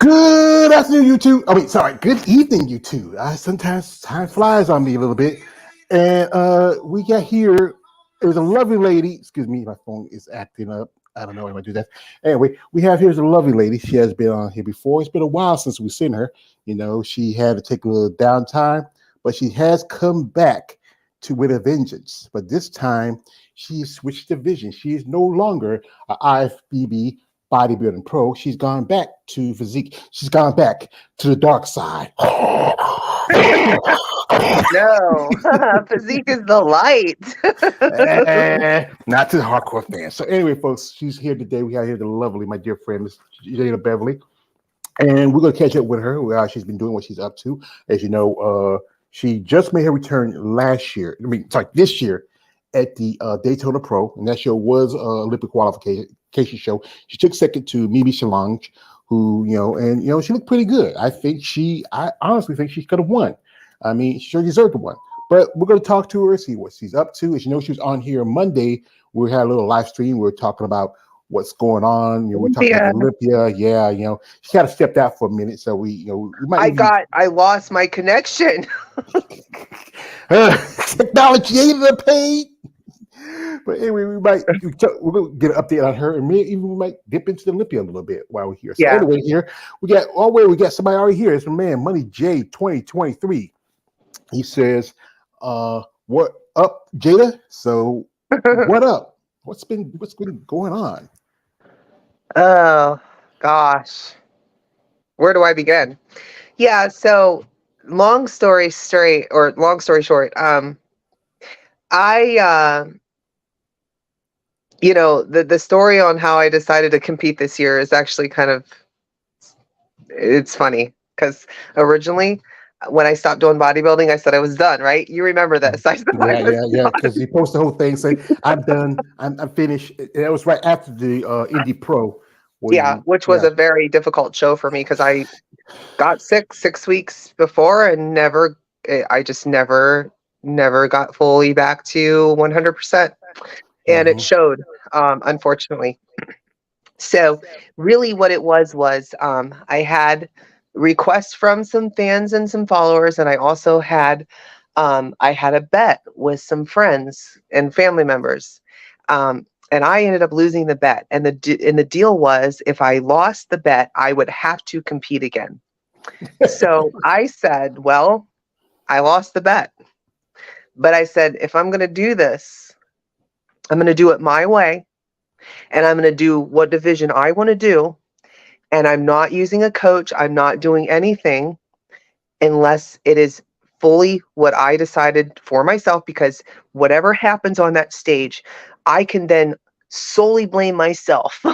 Good afternoon, you two. I mean, sorry, good evening, you two. Sometimes time flies on me a little bit. And we got here, it was a lovely lady. Excuse me, my phone is acting up. I don't know if I do that. Anyway, we have here's a lovely lady. She has been on here before. It's been a while since we've seen her. You know, she had to take a little downtime, but she has come back to with a vengeance. But this time, she switched division. She is no longer a IFBB bodybuilding pro. She's gone back to physique. She's gone back to the dark side. No, physique is the light. Not to the hardcore fans. So anyway, folks, she's here today. We have here the lovely, my dear friend, Miss Jada Beverly, and we're going to catch up with her. She's been doing what she's up to. As you know, she just made her return this year at the Daytona Pro, and that show was Olympic qualification show. She took second to Mimi Challenge, who she looked pretty good. I honestly think she could have won. I mean, she sure deserved to win. But we're going to talk to her, see what she's up to. As you know, she was on here Monday. We had a little live stream. We were talking about what's going on. We're talking about Olympia. Yeah, she kind of stepped out for a minute, so we might. I lost my connection. Technology ain't the pain. But anyway, we're going to get an update on her, and we might dip into the Olympia a little bit while we're here. So anyway, here we got somebody already here. It's my man, Money J 2023. He says, "What up, Jada? So, what up? What's been going on?" Oh gosh, where do I begin? Yeah, so long story short, the story on how I decided to compete this year is actually it's funny because originally when I stopped doing bodybuilding, I said I was done, right? You remember this. I said yeah, because you post the whole thing, say, I'm done, I'm finished. It was right after the Indie Pro. Which was a very difficult show for me because I got sick 6 weeks before and I just never got fully back to 100%. And it showed, unfortunately. So really what it was I had requests from some fans and some followers, and I also had a bet with some friends and family members. And I ended up losing the bet. And the deal was if I lost the bet, I would have to compete again. So I said, well, I lost the bet. But I said, if I'm going to do this, I'm going to do it my way. And I'm going to do what division I want to do. And I'm not using a coach. I'm not doing anything unless it is fully what I decided for myself, because whatever happens on that stage, I can then solely blame myself.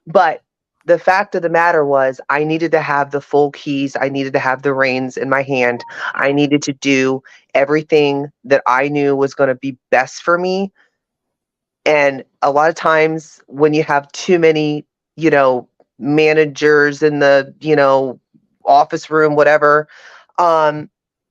But the fact of the matter was I needed to have the full keys. I needed to have the reins in my hand. I needed to do everything that I knew was going to be best for me. And a lot of times when you have too many, managers in the, office room, whatever,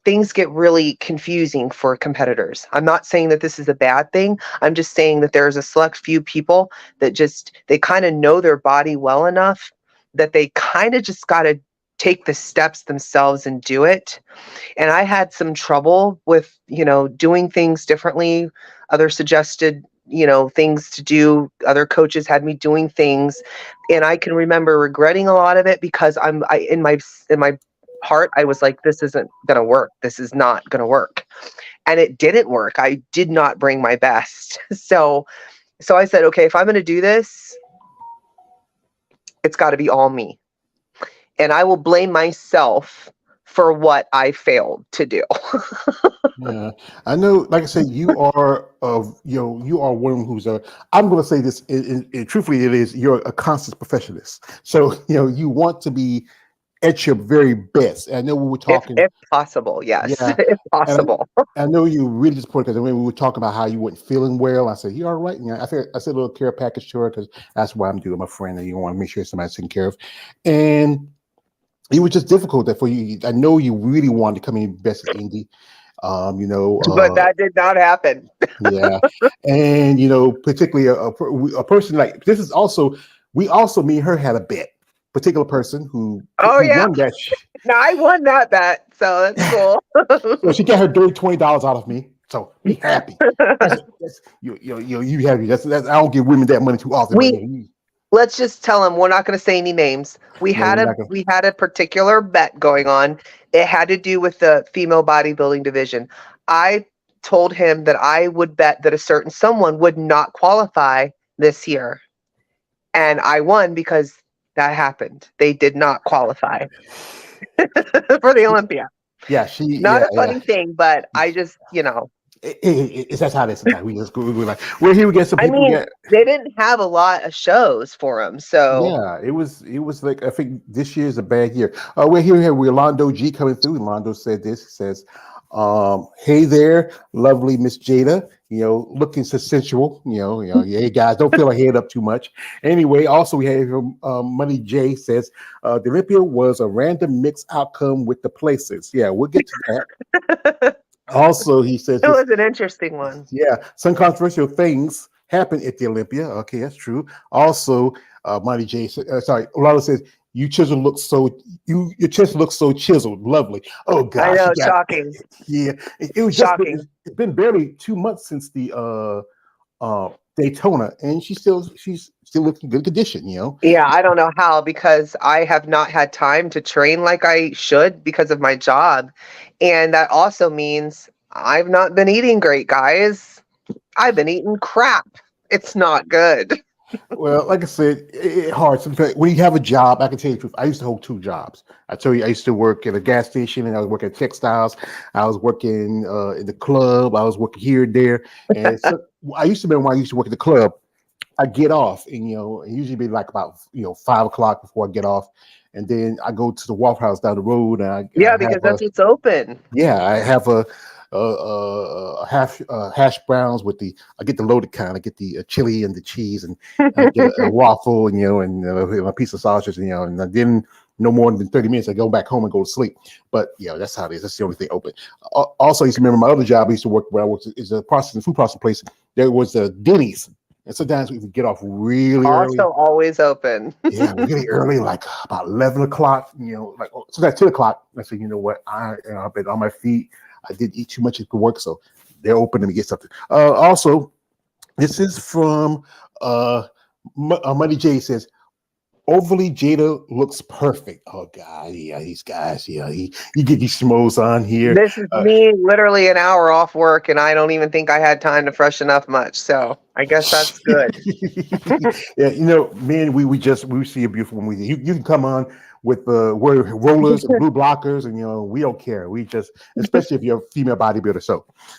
things get really confusing for competitors. I'm not saying that this is a bad thing. I'm just saying that there's a select few people that they kind of know their body well enough that they kind of just got to take the steps themselves and do it. And I had some trouble with, doing things differently. Other suggested, things to do. Other coaches had me doing things, and I can remember regretting a lot of it because in my heart, I was like, this isn't going to work. This is not going to work. And it didn't work. I did not bring my best. So I said, okay, if I'm going to do this, it's got to be all me. And I will blame myself for what I failed to do. Yeah, I know. Like I said, you are one who's I'm going to say this, and truthfully, it is. You're a constant perfectionist. So you want to be at your very best. I know we were talking, if possible, yes, yeah, if possible. I know you really disappointed because when we were talking about how you weren't feeling well, I said, "You all right?" I said a little care package to her because that's why I'm doing. My friend, and you want to make sure somebody's taken care of, and it was just difficult that for you. I know you really wanted to come in best at Indy. But that did not happen. Yeah, and particularly a person like this is also. We also, me and her, had a bet. particular person who Oh yeah. won that. No, I won that bet, so that's cool. So she got her dirty $20 out of me. So be happy. You happy. That's I don't give women that money too often. But let's just tell them we're not going to say any names. We had a particular bet going on. It had to do with the female bodybuilding division. I told him that I would bet that a certain someone would not qualify this year, and I won because that happened. They did not qualify for the Olympia. Yeah, not a funny thing, but I just it's that's how it is sometimes. We just we're like, we're here. We get some people. They didn't have a lot of shows for them, so yeah, it was like, I think this year is a bad year. We're here with Londo G coming through. Londo said this. He says, "Hey there, lovely Miss Jada. Looking so sensual. Hey guys, don't fill her head up too much. Anyway, also we have Money J says the Olympia was a random mixed outcome with the places. Yeah, we'll get to that." Also, he says it was an interesting one. Yeah, some controversial things happened at the Olympia. Okay, that's true. Also, Monty J, Lala says your chest looks so chiseled, lovely. Oh gosh, I know, shocking. Yeah, it was shocking. It's been barely 2 months since the Daytona, and she's still looking good condition. Yeah, I don't know how, because I have not had time to train like I should because of my job, and that also means I've not been eating great, guys. I've been eating crap. It's not good. Well, like I said, it's hard. Sometimes when you have a job, I can tell you the truth. I used to hold 2 jobs. I tell you, I used to work at a gas station, and I was working at textiles. I was working in the club. I was working here and there. And so I used to remember when I used to work at the club, I get off, and it usually be like about 5 o'clock before I get off, and then I go to the Waffle House down the road, and because that's what's open. Yeah, I have a hash browns with I get the loaded kind. I get the chili and the cheese, and I get a waffle, and a piece of sausage, and then no more than 30 minutes, I go back home and go to sleep. But that's how it is. That's the only thing open. Also, I used to remember my other job I used to work where I worked is a food processing place. There was a Denny's. And sometimes we would get off really early. Also always open. Yeah, really early, like about 11 o'clock, like sometimes 10 o'clock. I said, you know what? I've been on my feet. I didn't eat too much at the work, so they're open to get something. Also, this is from Money J says, overly Jada looks perfect. Oh God, yeah, these guys, you get these schmoes on here. This is me literally an hour off work, and I don't even think I had time to freshen up much. So I guess that's good. Yeah, man, we see a beautiful woman. You can come on with rollers and blue blockers, and we don't care. We just, especially if you're a female bodybuilder.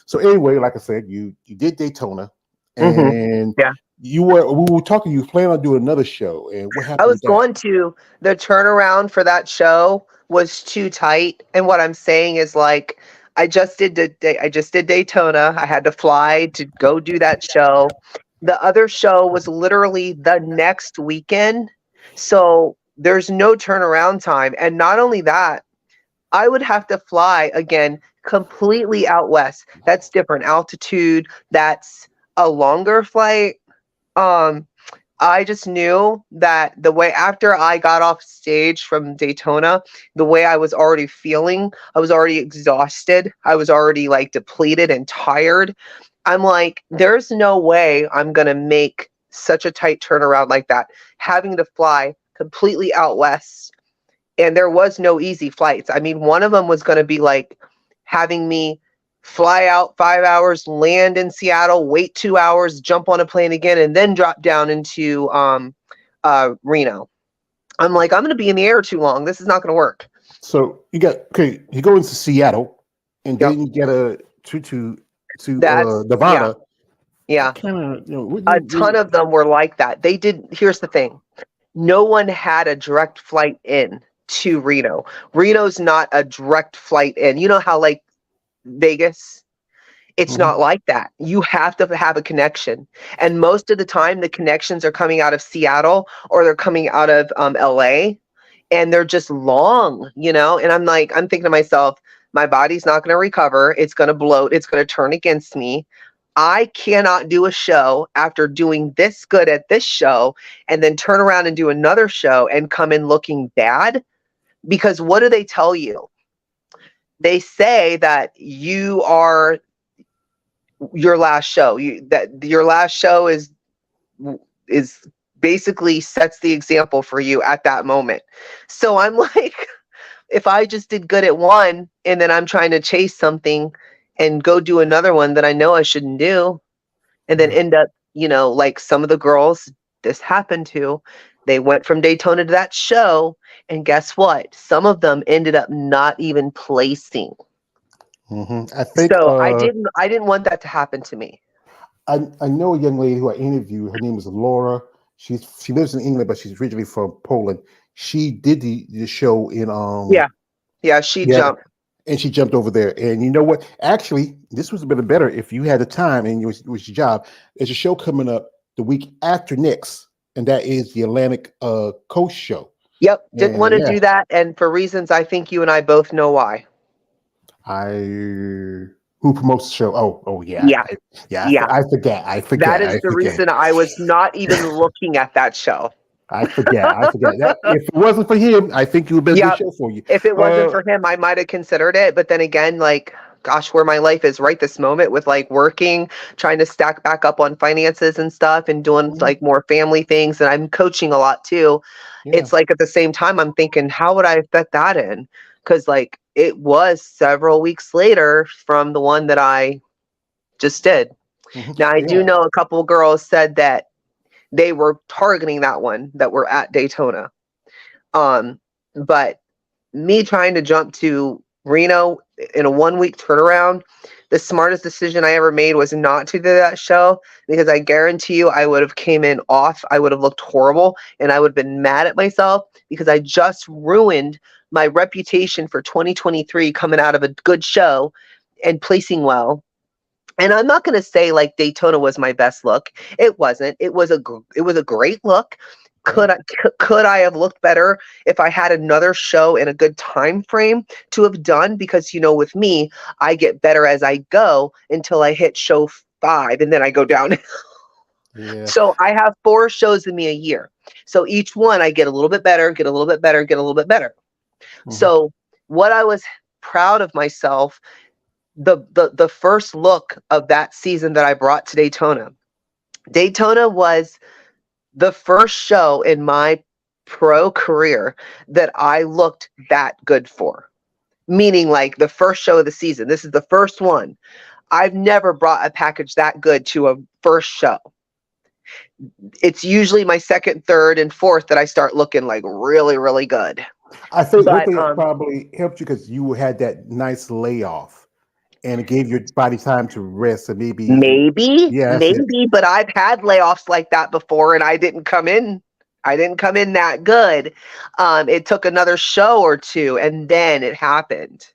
So anyway, like I said, you did Daytona, and we were talking. You plan on doing another show, and what happened? I was going to. The turnaround for that show was too tight, and what I'm saying is, like, I just did Daytona. I had to fly to go do that show. The other show was literally the next weekend, so there's no turnaround time. And not only that, I would have to fly again completely out west. That's different altitude. That's a longer flight. I just knew that the way after I got off stage from Daytona, the way I was already feeling, I was already exhausted. I was already like depleted and tired. I'm like, there's no way I'm going to make such a tight turnaround like that, having to fly completely out west. And there was no easy flights. I mean, one of them was going to be like having me fly out 5 hours, land in Seattle, wait 2 hours, jump on a plane again, and then drop down into Reno. I'm like, I'm going to be in the air too long. This is not going to work. So you go into Seattle, and then you get to Nevada. Yeah. A ton of them were like that. They did. Here's the thing. No one had a direct flight in to Reno. Reno's not a direct flight in. You know how like Vegas, it's not like that. You have to have a connection. And most of the time the connections are coming out of Seattle or they're coming out of LA, and they're just long, and I'm thinking to myself, my body's not going to recover. It's going to bloat. It's going to turn against me. I cannot do a show after doing this good at this show and then turn around and do another show and come in looking bad. Because what do they tell you? They say that you are your last show. That your last show is basically sets the example for you at that moment. So I'm like, if I just did good at one and then I'm trying to chase something and go do another one that I know I shouldn't do, and then end up, like some of the girls this happened to, they went from Daytona to that show, and guess what? Some of them ended up not even placing. I think so. I didn't want that to happen to me. I know a young lady who I interviewed. Her name is Laura. She lives in England, but she's originally from Poland. She did the show in She jumped. And she jumped over there. And you know what? Actually, this was a bit better if you had the time and it was your job. There's a show coming up the week after next, and that is the Atlantic Coast show. Yep. Didn't want to do that. And for reasons I think you and I both know why. Who promotes the show? Oh, yeah. Yeah. I forget. That is the reason I was not even looking at that show. I forget. That, if it wasn't for him, I think it would be a good show for you. If it wasn't for him, I might have considered it. But then again, like, gosh, where my life is right this moment with like working, trying to stack back up on finances and stuff and doing like more family things. And I'm coaching a lot too. Yeah. It's like at the same time, I'm thinking, how would I fit that in? Because like it was several weeks later from the one that I just did. Now, I do know a couple of girls said that they were targeting that one that were at Daytona. But me trying to jump to Reno in a 1 week turnaround, the smartest decision I ever made was not to do that show, because I guarantee you I would have came in off. I would have looked horrible and I would have been mad at myself because I just ruined my reputation for 2023 coming out of a good show and placing well. And I'm not going to say like Daytona was my best look. It wasn't. It was a great look. Could I have looked better if I had another show in a good time frame to have done? Because with me, I get better as I go until I hit show 5, and then I go down. Yeah. So I have 4 shows in me a year. So each one I get a little bit better, get a little bit better, get a little bit better. So what I was proud of myself. The first look of that season that I brought to Daytona. Daytona was the first show in my pro career that I looked that good for. Meaning like the first show of the season. This is the first one. I've never brought a package that good to a first show. It's usually my second, third, and fourth that I start looking like really, really good. I think one thing that probably helped you because you had that nice layoff. And it gave your body time to rest, and maybe, but I've had layoffs like that before, and I didn't come in that good. It took another show or 2, and then it happened.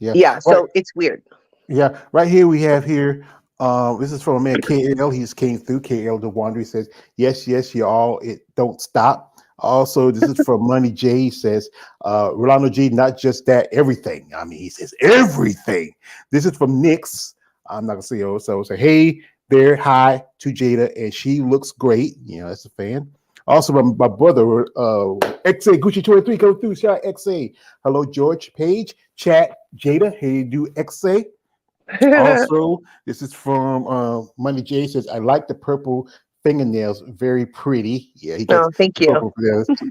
Yeah. So it's weird. Yeah, right here we have here. This is from a man KL. He just came through. KL the Wanderer says, "Yes, you all. It don't stop." Also, this is from Money J. He says, Rolando G, not just that, everything. I mean, he says everything. This is from Nix. I'm not going to say also. Say, hey there, hi to Jada, and she looks great. That's a fan. Also, my brother, XA Gucci 23, come through. Shout out XA. Hello, George Page. Chat, Jada. Hey, do XA. Also, this is from Money J. Says, I like the purple fingernails, very pretty. Yeah, he does. Oh, thank you.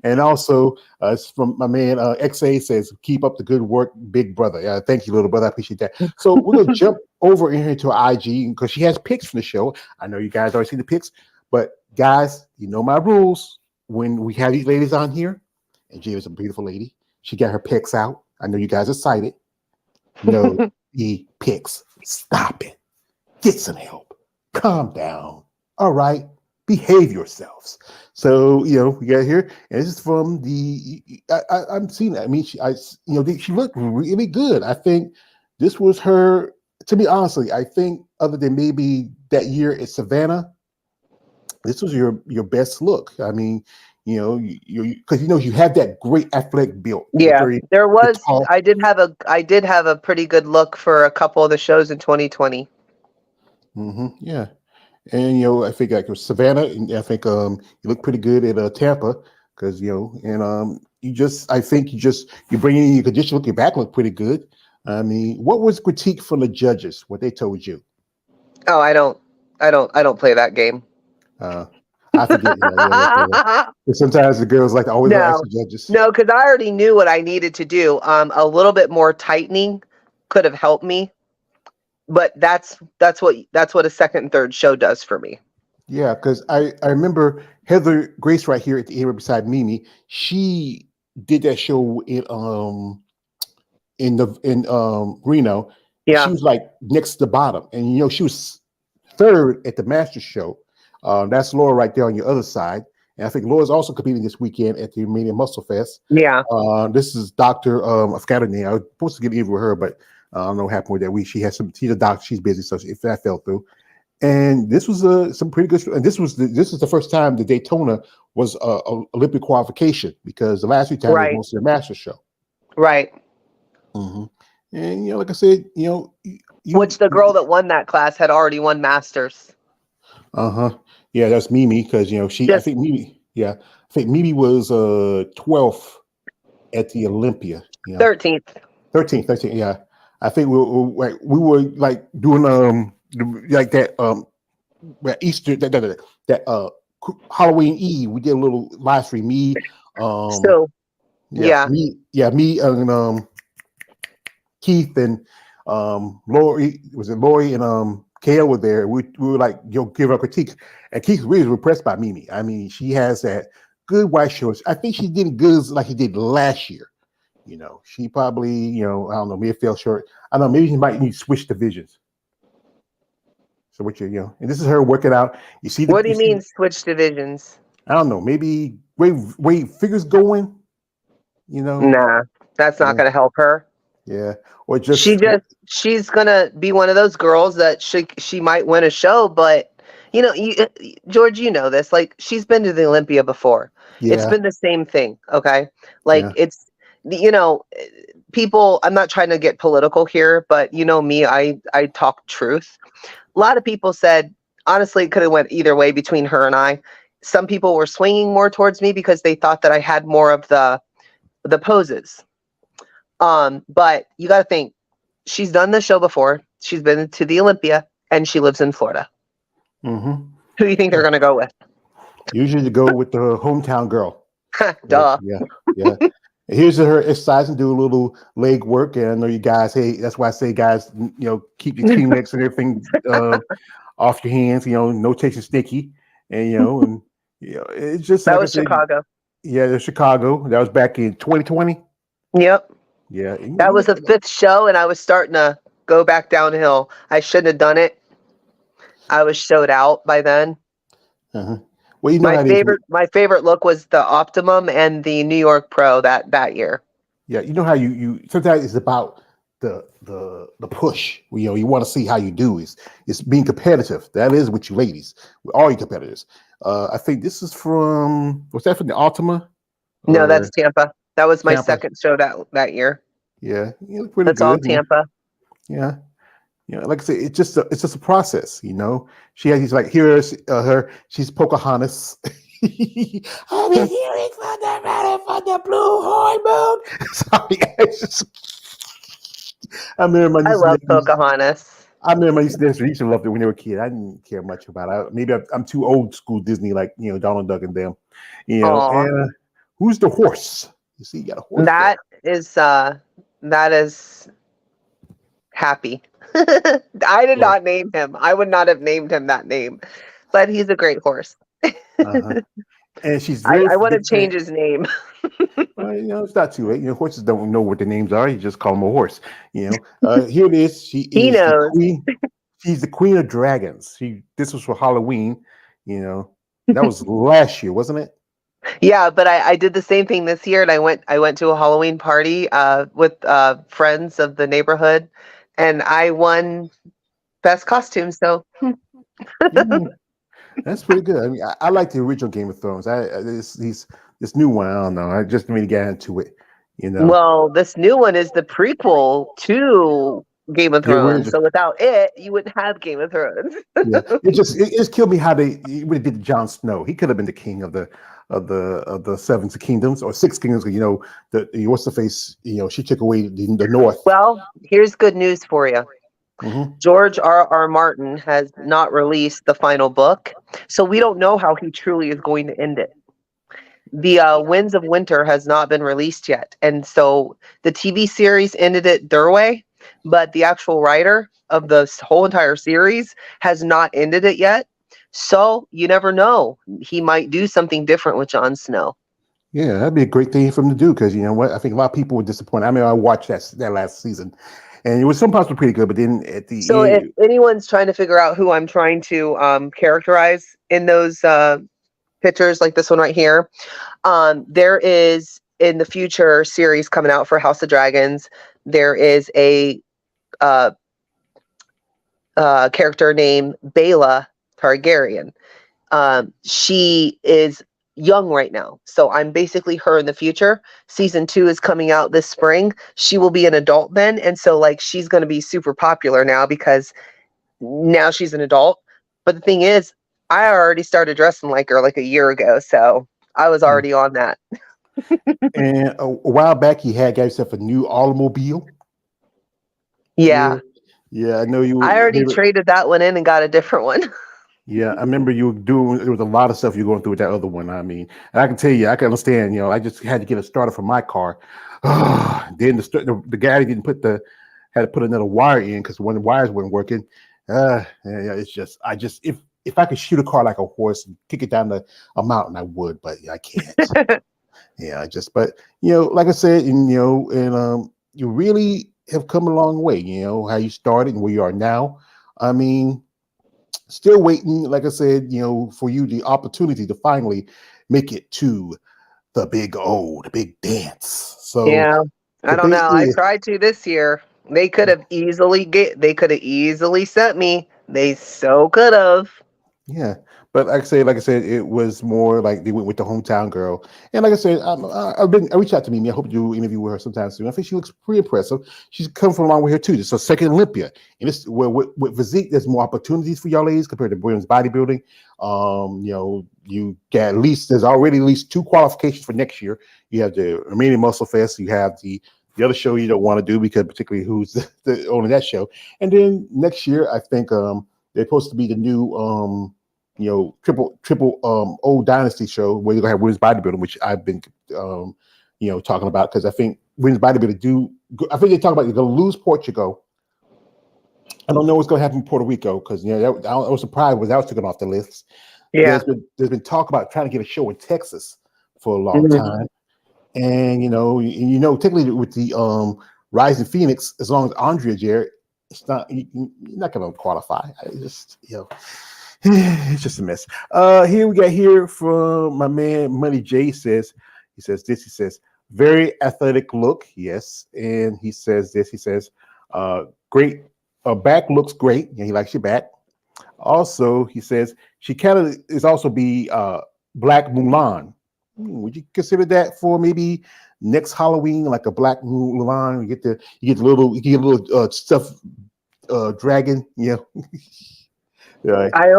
And also, it's from my man XA says, keep up the good work, big brother. Thank you, little brother. I appreciate that. So we're gonna jump over in here to IG because she has pics from the show. I know you guys already seen the pics, but guys, you know my rules. When we have these ladies on here, and Jada's a beautiful lady, she got her pics out. I know you guys are excited. No, the pics. Stop it. Get some help. Calm down. All right. Behave yourselves. So, we got here, and this is from I'm seeing that. I mean, she looked really good. I think this was her, to be honestly, I think other than maybe that year at Savannah, this was your best look. I mean, because you have that great athletic build. Yeah, there was. I did have a pretty good look for a couple of the shows in 2020. Yeah. And I think like with Savannah, and I think you look pretty good at Tampa because and I think you bring in your condition, look your back look pretty good. I mean, what was critique from the judges? What they told you? Oh, I don't play that game. Uh, I forget. Sometimes the girls like to always ask No, the judges. no, because I already knew what I needed to do. A little bit more tightening could have helped me, but that's what a second and third show does for me. Yeah, because I remember Heather Grace right here at the end beside Mimi. She did that show in Reno. She Yeah, was like next to the bottom, and she was third at the Masters show. That's Laura right there on your other side, and I think Laura's also competing this weekend at the Romanian Muscle Fest. yeah, This is Doctor. I forgot her name. I was supposed to get in with her, but I don't know what happened with that week. She has some. She's a doctor. She's busy, so if that fell through. And this was some pretty good. And this is the first time the Daytona was a Olympic qualification because the last few times it was right, mostly a Masters show. right. hmm And like I said, Which the girl that won that class had already won Masters. yeah, that's Mimi because I Just think Mimi, yeah, I think Mimi was 12th at the Olympia. 13th. 13th, yeah. I think we were like doing like that Easter that Halloween Eve. We did a little live stream. Me, So yeah, me and Keith and Lori, was it Lori and Kale were there. We were like, give her critique. And Keith really was impressed by Mimi. I mean, she has that good white shorts. I think she did good like she did last year. She probably, I don't know, maybe it fell short. I don't know, maybe she might need to switch divisions. So what and this is her working out. You see what do you mean switch divisions? I don't know, maybe way figures going, Nah, that's not yeah, going to help her. yeah, or just She's going to be one of those girls that she might win a show, but George, you know this, like she's been to the Olympia before. It's yeah, been the same thing, okay? Like yeah, it's people, I'm not trying to get political here, but me, I talk truth. A lot of people said, honestly, it could have went either way between her and I. Some people were swinging more towards me because they thought that I had more of the poses. But you got to think, she's done the show before. She's been to the Olympia, and she lives in Florida. mm-hmm. Who do you think they're going to go with? Usually to go with the hometown girl. Duh. Yeah. Here's her exercise and do a little leg work. And I know you guys, hey, that's why I say, guys, keep your Kleenex and everything off your hands. No chasing sticky, and it's just That like I was said. Chicago. Yeah, the Chicago. That was back in 2020. Yep. Yeah, That was the 5th show, and I was starting to go back downhill. I shouldn't have done it. I was showed out by then. Well, my favorite look was the Optimum and the New York Pro that year. Yeah, you know how you sometimes it's about the push. You want to see how you do. It's being competitive. That is with you ladies, with all your competitors. I think this is was that from the Ultima? No, that's Tampa. That was my Tampa? Second show that year. Yeah, you look pretty That's good. all Tampa. Yeah. Like I said, it's just a process. She has these like here's her. She's Pocahontas. I've been hearing from the blue hormone. Sorry, I remember I love Pocahontas. I remember my used to love it when they were kids. I didn't care much about it. Maybe I'm too old school Disney, like Donald Duck and them. And who's the horse? You see, you got a horse. That is Happy. I did not name him. I would not have named him that name, but he's a great horse. And she's I want to change his name. Well, it's not too late. Horses don't know what their names are. You just call them a horse. Here it is. He knows. The queen. She's the queen of dragons. This was for Halloween. That was last year, wasn't it? Yeah, but I did the same thing this year, and I went to a Halloween party with friends of the neighborhood, and I won best costume. So that's pretty good. I mean, I like the original Game of Thrones. This new one, I don't know. I just really got into it. Well, this new one is the prequel to Game of The Thrones. original. So without it, you wouldn't have Game of Thrones. Yeah, it just killed me how they really did Jon Snow. He could have been the king of the seven kingdoms or six kingdoms. What's the face? She took away the north. Well, here's good news for you. Hmm. George R. Martin has not released the final book, so we don't know how he truly is going to end it. The Winds of Winter has not been released yet, and so the TV series ended it their way, but the actual writer of the whole entire series has not ended it yet. So you never know; he might do something different with Jon Snow. Yeah, that'd be a great thing for him to do because you know what? I think a lot of people were disappointed. I mean, I watched that last season, and it was some parts were pretty good, but then at So the if end, anyone's trying to figure out who I'm trying to characterize in those pictures, like this one right here, there is in the future series coming out for House of Dragons. There is a uh, character named Baela Targaryen. She is young right now, so I'm basically her in the future. Season 2 is coming out this spring. She will be an adult then, and so like she's going to be super popular now because now she's an adult. But the thing is, I already started dressing like her like a year ago, so I was already on that. and a while back, he got himself a new automobile. Yeah, Yeah, yeah, I know you. I already They were, traded that one in and got a different one. yeah, I remember you doing. There was a lot of stuff you were going through with that other one. I mean, and I can tell you, I can understand. I just had to get a starter for my car. Then the guy didn't had to put another wire in because one of the wires weren't working. Yeah, it's just if I could shoot a car like a horse and kick it down a mountain, I would, but I can't. Yeah, but like I said, and you really have come a long way. How you started and where you are now. I mean, still waiting, like I said, for you the opportunity to finally make it to the big dance. So Yeah, the I don't thing know. I is, tried to this year. They could have easily sent me. They so could have. yeah, but like I said, it was more like they went with the hometown girl, and like I said, I reached out to Mimi. I hope to do an interview with her sometime soon. I think she looks pretty impressive. She's come from a long way here too. So second Olympia, and this where with physique, there's more opportunities for y'all ladies compared to women's bodybuilding. You get there's already at least 2 qualifications for next year. You have the remaining Muscle Fest. You have the other show you don't want to do because particularly who's the owner of that show, and then next year I think they're supposed to be the new triple old dynasty show where you're gonna have women's bodybuilding, which I've been talking about because I think women's bodybuilding I think they talk about you're gonna lose Portugal. I don't know what's gonna happen in Puerto Rico because I was surprised when that was taken off the list. Yeah. There's been talk about trying to get a show in Texas for a long Mhm. time, and technically with the Rising Phoenix, as long as Andrea's there, you're not gonna qualify. It's just a mess. Here we got here from my man Money J. He says very athletic look, yes, and he says this. He says, great. Back looks great. Yeah, he likes your back. Also, he says she kind of is also be Black Mulan. Would you consider that for maybe next Halloween, like a Black Mulan? You get a little stuff dragon, Right. I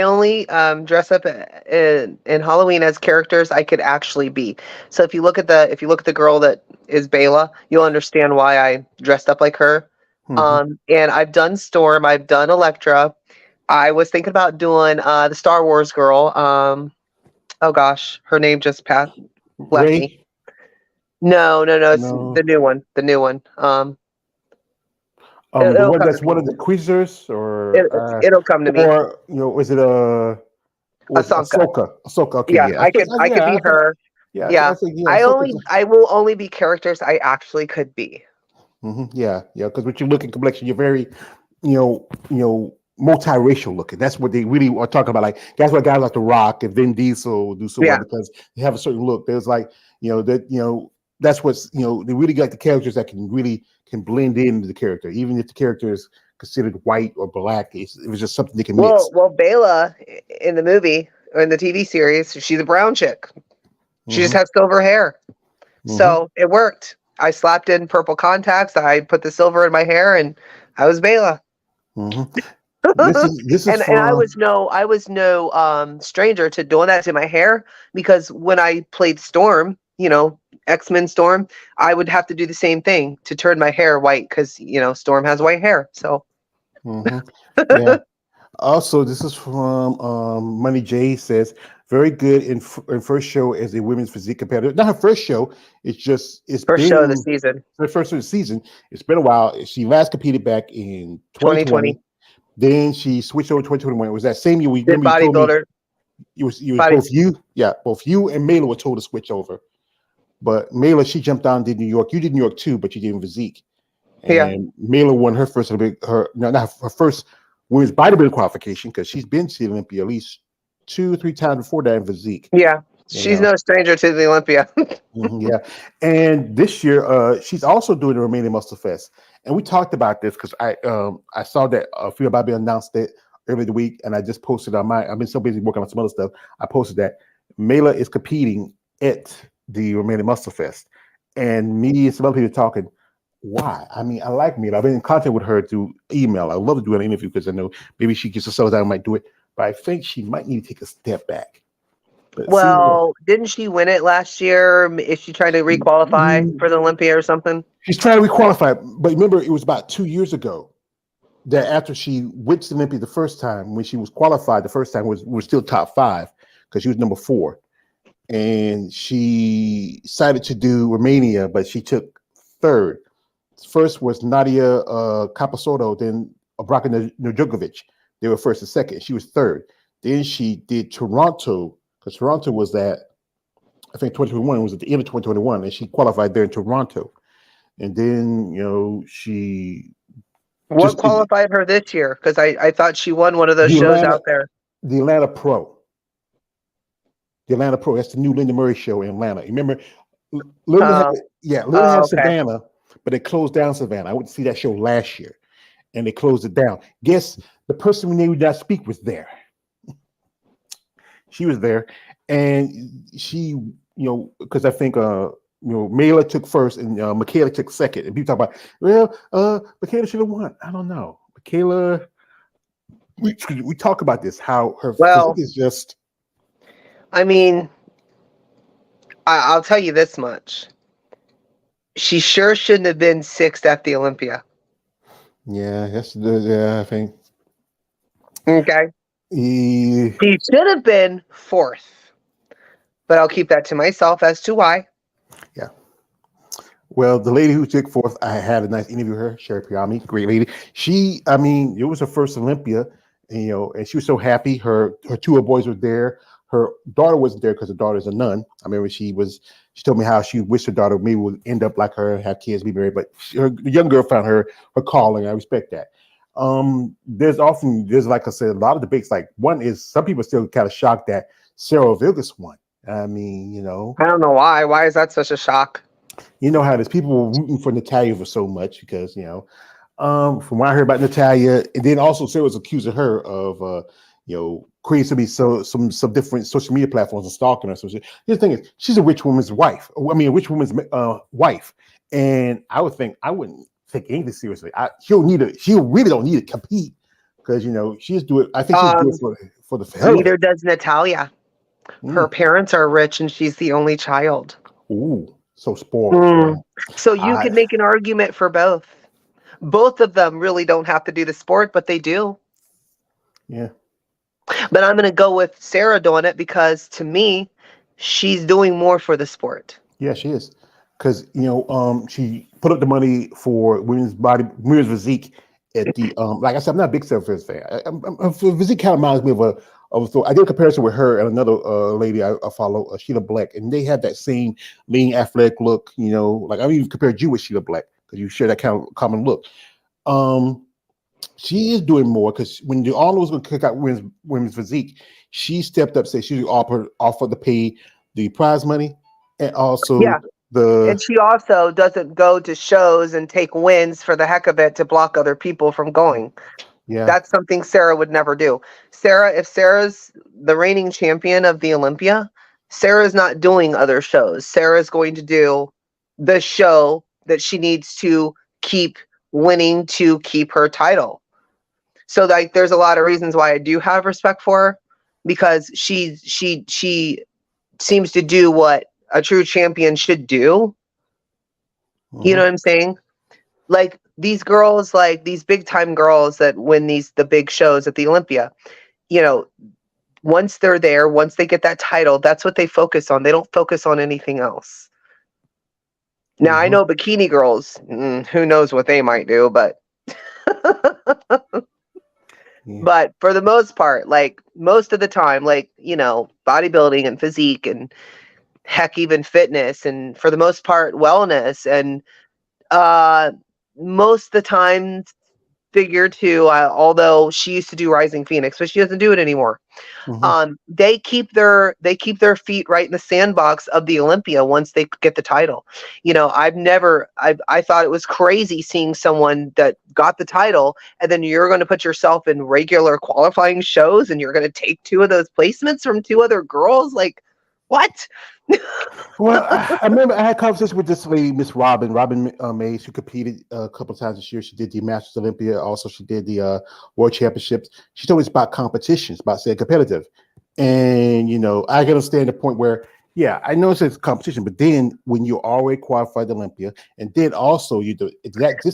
only dress up in Halloween as characters I could actually be. So if you look at the girl that is Baela, you'll understand why I dressed up like her. Mm-hmm. And I've done Storm, I've done Elektra. I was thinking about doing the Star Wars girl. Oh gosh, her name just left me. Ray? No, it's No. the new one. The new one. The It'll one come to that's me. one of the quizzers, It'll come to me. or is it was Ahsoka. Ahsoka? Ahsoka. Okay, Yeah, yeah. I could be her. Yeah. Yeah. I think Ahsoka. I will only be characters I actually could be. Yeah. Because with your looking complexion, you're very, multiracial looking. That's what they really are talking about. Like that's what guys like The Rock and Vin Diesel do so well Yeah. because they have a certain look. There's like, that's what's they really got the characters that can blend into the character, even if the character is considered white or black. It was just something they can mix. Well, Baela in the movie or in the TV series, she's a brown chick. She just has silver hair. So it worked. I slapped in purple contacts. I put the silver in my hair and I was Bela. Mm-hmm. This is And I was no stranger to doing that to my hair, because when I played Storm, X-Men Storm, I would have to do the same thing to turn my hair white, because Storm has white hair. So yeah. Also, this is from Money J says, very good in first show as a women's physique competitor. Not her first show. It's first show of the been season, her first show of the season. It's been a while. She last competed back in 2020. 2020. Then she switched over to 2021. It was that same year. Did Remember you told me bodybuilder. it was Body. both you and Mela were told to switch over. But Mela, she jumped down and did New York. You did New York too, but you did in physique. And Yeah. Mela won her first her first women's bodybuilding qualification, because she's been to the Olympia at least 2-3 times before that in physique. Yeah. She's no stranger to the Olympia. Yeah. And this year, she's also doing the Romanian Muscle Fest. And we talked about this because I saw that Phil Bobby announced it earlier the week, and I just posted on I've been so busy working on some other stuff. I posted that Mela is competing at the Romanian Muscle Fest. And me and some other people talking, why? I mean, I like Mela. I've been in contact with her through email. I'd love to do an interview because I know maybe she gets herself down, might do it. But I think she might need to take a step back. Well, didn't she win it last year? Is she trying to requalify for the Olympia or something? She's trying to requalify. But remember, it was about 2 years ago that after she went to the Olympia the first time, when she was qualified the first time, was still top 5 because she was number 4. And she decided to do Romania, but she took 3rd. First was Nadia Capasotto, then Braka Nurjugovic. They were first and second. She was 3rd. Then she did Toronto, because Toronto was I think 2021 was at the end of 2021, and she qualified there in Toronto. And then, she... What qualified her this year? Because I thought she won one of those shows out there. The Atlanta Pro. The Atlanta Pro. That's the new Linda Murray show in Atlanta. You remember? Linda had Savannah, but they closed down Savannah. I went to see that show last year, and they closed it down. Guess the person we named that speak was there. She was there, and she, because I think Mela took first and Michaela took second. And people talk about, Michaela should have won. I don't know. Michaela, we talk about this, how her physique is just. I mean, I'll tell you this much. She sure shouldn't have been 6th at the Olympia. Yeah, I think. Okay. He should have been 4th. But I'll keep that to myself as to why. Yeah. Well, the lady who took 4th, I had a nice interview with her, Sherry Piami, great lady. It was her first Olympia, and she was so happy. Her 2 boys were there. Her daughter wasn't there because her daughter's a nun. I remember she told me how she wished her daughter maybe would end up like her, have kids, be married. But the young girl found her calling. I respect that. There's like I said, a lot of debates. Like, one is some people are still kind of shocked that Sarah Vilgas won. I mean, I don't know why. Why is that such a shock? You know how there's people were rooting for Natalia for so much because, from what I heard about Natalia, and then also Sarah was accusing her of, creating some different social media platforms and stalking her. So the thing is, she's a rich woman's wife. I mean, a rich woman's wife, and I wouldn't take anything seriously. She really don't need to compete because she's doing. I think she's doing for the family. Neither does Natalia. Her parents are rich, and she's the only child. Ooh, so spoiled. So you could make an argument for both. Both of them really don't have to do the sport, but they do. Yeah. But I'm going to go with Sarah doing it because, to me, she's doing more for the sport. Yeah, she is. Because, she put up the money for women's physique at the, like I said, I'm not a big Sarah fan. Physique kind of reminds me of I did a comparison with her and another lady I follow, Sheila Black, and they had that same lean, athletic look, like I even compared you with Sheila Black because you share that kind of common look. She is doing more because when the Arnold was going to kick out women's physique, she stepped up, said she offered to pay the prize money and also and she also doesn't go to shows and take wins for the heck of it to block other people from going. Yeah, that's something Sarah would never do. If Sarah's the reigning champion of the Olympia, Sarah's not doing other shows. Sarah's going to do the show that she needs to keep winning to keep her title. So like there's a lot of reasons why I do have respect for her, because she seems to do what a true champion should do. You know what I'm saying? Like these girls, like these big time girls that win the big shows at the Olympia, you know, once they're there, once they get that title, that's what they focus on. They don't focus on anything else. Now I know bikini girls, who knows what they might do, but but for the most part, like most of the time, like, you know, bodybuilding and physique and heck, even fitness, and for the most part, wellness, and most of the time figure too, although she used to do Rising Phoenix, but she doesn't do it anymore. They keep their feet right in the sandbox of the Olympia once they get the title. You know, I thought it was crazy seeing someone that got the title and then you're going to put yourself in regular qualifying shows and you're going to take 2 of those placements from 2 other girls. Like, what? Well, I remember I had conversations with this lady, Miss Robin Mays, who competed a couple of times this year. She did the Masters Olympia. Also, she did the World Championships. She told me it's about competitions, about saying competitive. And, you know, I can understand the point where, yeah, I know it's competition, but then when you already qualified the Olympia, and then also you do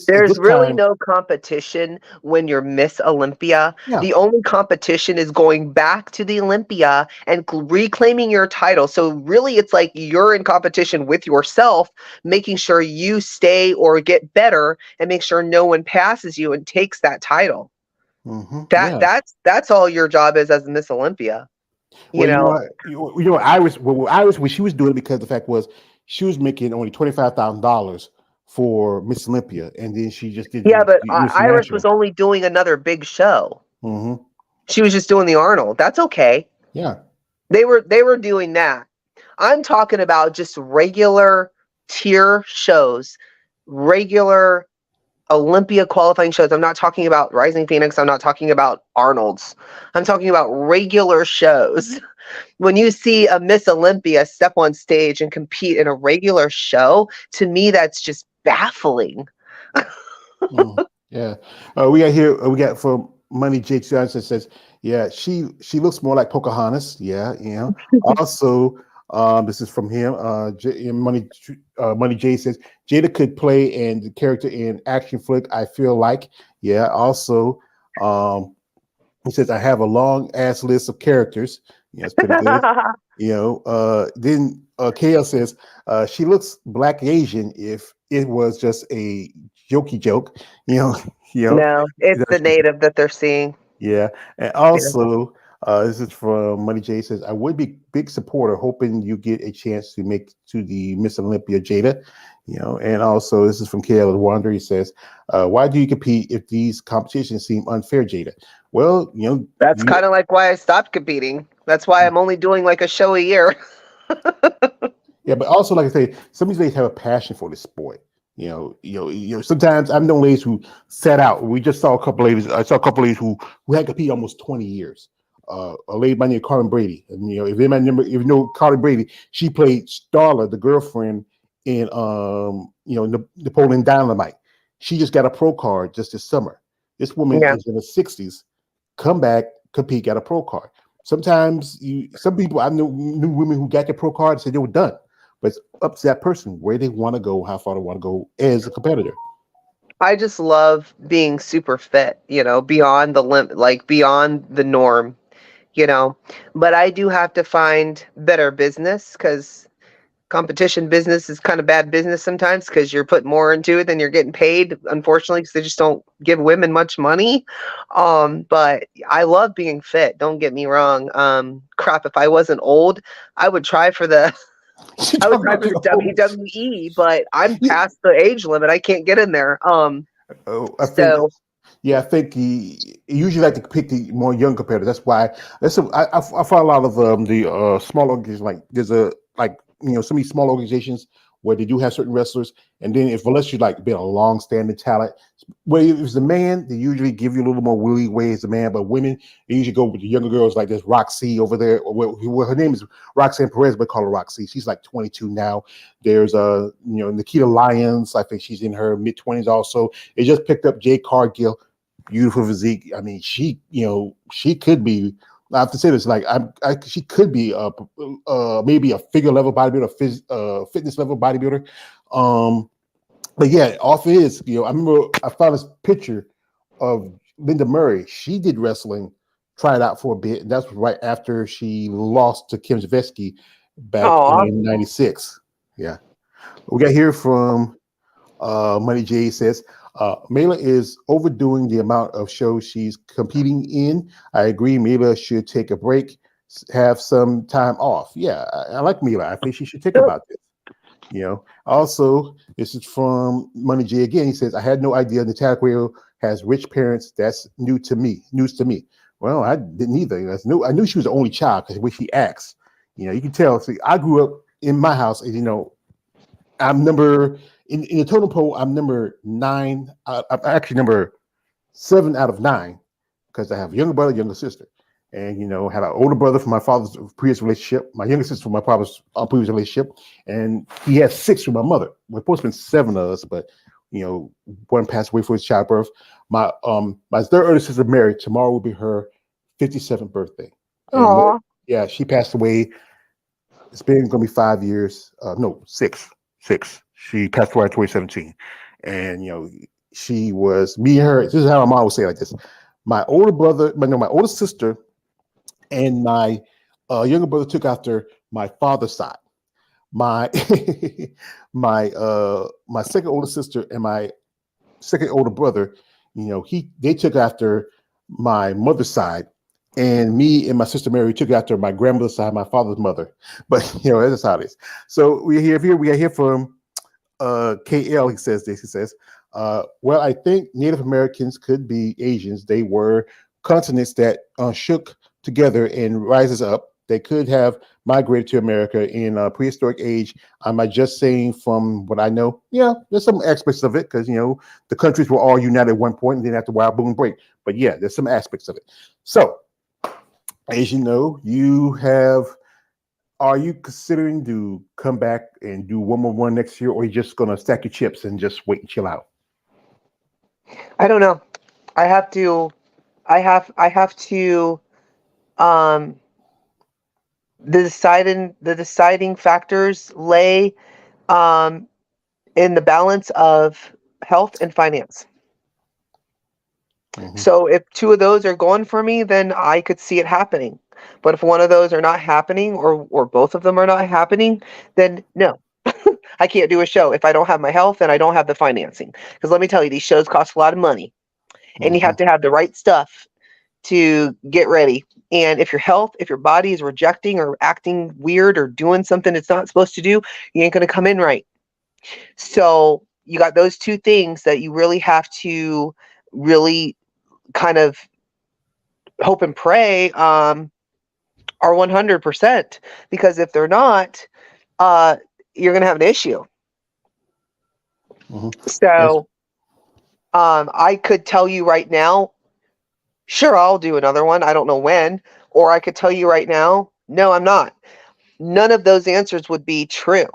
there's really no competition when you're Miss Olympia. Yeah. The only competition is going back to the Olympia and reclaiming your title. So really it's like you're in competition with yourself, making sure you stay or get better and make sure no one passes you and takes that title. That's all your job is as a Miss Olympia. You know, Iris when she was doing it, because the fact was she was making only $25,000 for Miss Olympia, and then she just did. Yeah, but Iris was only doing another big show. She was just doing the Arnold. That's okay. Yeah, they were doing that. I'm talking about just regular tier shows, regular Olympia qualifying shows. I'm not talking about Rising Phoenix. I'm not talking about Arnold's. I'm talking about regular shows. When you see a Miss Olympia step on stage and compete in a regular show, to me, that's just baffling. Yeah. We got from Money J. Johnson says, yeah, she looks more like Pocahontas. Yeah, you know. Also, this is from him. Money J says Jada could play the character in action flick. I feel like, yeah. Also, he says I have a long ass list of characters. Yeah, it's pretty good. You know. Then KL says she looks Black Asian if it was just a jokey joke. You know. No, it's the native that they're seeing. Yeah, and also. This is from Money J. Says, I would be big supporter, hoping you get a chance to make to the Miss Olympia, Jada. You know, and also this is from KL Wander. He says, why do you compete if these competitions seem unfair, Jada? Well, you know, that's kind of like why I stopped competing. That's why I'm only doing like a show a year. Yeah, but also, like I say, some of these ladies have a passion for this sport. You know. Sometimes I've known ladies who set out. We just saw a couple ladies. I saw a couple ladies who had competed almost 20 years. A lady by the name of Carmen Brady. And, you know, if you know Carmen Brady, she played Starla, the girlfriend in Napoleon Dynamite. She just got a pro card just this summer. This woman is in her 60s, come back, compete, got a pro card. Sometimes some people I knew women who got their pro card and said they were done. But it's up to that person where they want to go, how far they want to go as a competitor. I just love being super fit, you know, beyond the limit, like beyond the norm. You know, but I do have to find better business, because competition business is kind of bad business sometimes, because you're putting more into it than you're getting paid, unfortunately, because they just don't give women much money. But I love being fit. Don't get me wrong. Crap, if I wasn't old, I would try for the WWE, but I'm past the age limit. I can't get in there. I think he usually like to pick the more young competitors. That's why I find a lot of the small organizations, like there's some of these small organizations where they do have certain wrestlers. And then unless you like being a long-standing talent, where if it's a man, they usually give you a little more willy way as a man. But women, they usually go with the younger girls like this Roxy over there. Well, her name is Roxanne Perez, but call her Roxy. She's like 22 now. There's Nikita Lyons. I think she's in her mid-20s also. They just picked up Jade Cargill, beautiful physique. I mean, she could be. I have to say this, like she could be maybe a figure level bodybuilder, fitness level bodybuilder. But yeah, off is, I remember I found this picture of Linda Murray. She did wrestling, tried out for a bit, and that's right after she lost to Kim Zavetsky back in '96. Yeah, we got here from Money J says. Mela is overdoing the amount of shows she's competing in. I agree. Mela should take a break, have some time off. Yeah, I like Mela. I think she should think about this. Also, this is from Money J again. He says, I had no idea Natalia Guerrero has rich parents. That's news to me. Well, I didn't either. I knew she was the only child because the way she acts. You can tell. See, I grew up in my house, and I'm number in the totem pole. I'm number 9. I'm actually number 7 out of 9 because I have a younger brother, younger sister, and had an older brother from my father's previous relationship, my younger sister from my father's previous relationship, and he had 6 from my mother. We're supposed to be 7 of us, but one passed away for his childbirth. My third oldest sister married. Tomorrow will be her 57th birthday. And yeah, she passed away. It's been going to be 5 years. No, 6. She passed away in 2017, and she was me and her. This is how my mom would say it like this: my older brother, my older sister, and my younger brother took after my father's side. My my second older sister and my second older brother, they took after my mother's side. And me and my sister Mary took after my grandmother's side, my father's mother. But that's how it is. So we are here from KL. He says this. He says, well, I think Native Americans could be Asians. They were continents that shook together and rises up. They could have migrated to America in a prehistoric age. Am I just saying from what I know? Yeah, there's some aspects of it because the countries were all united at one point, and then after a while, boom, break. But yeah, there's some aspects of it. So, as you know, are you considering to come back and do one more run next year, or are you just going to stack your chips and just wait and chill out? I don't know. I have to, the deciding factors lay, in the balance of health and finance. Mm-hmm. So if 2 of those are going for me, then I could see it happening. But if one of those are not happening, or both of them are not happening, then no, I can't do a show if I don't have my health and I don't have the financing. Because let me tell you, these shows cost a lot of money, and you have to have the right stuff to get ready. And if your body is rejecting or acting weird or doing something it's not supposed to do, you ain't going to come in right. So you got those 2 things that you really have to really kind of hope and pray are 100%, because if they're not, you're going to have an issue. Mm-hmm. So I could tell you right now, sure, I'll do another one. I don't know when. Or I could tell you right now, no, I'm not. None of those answers would be true.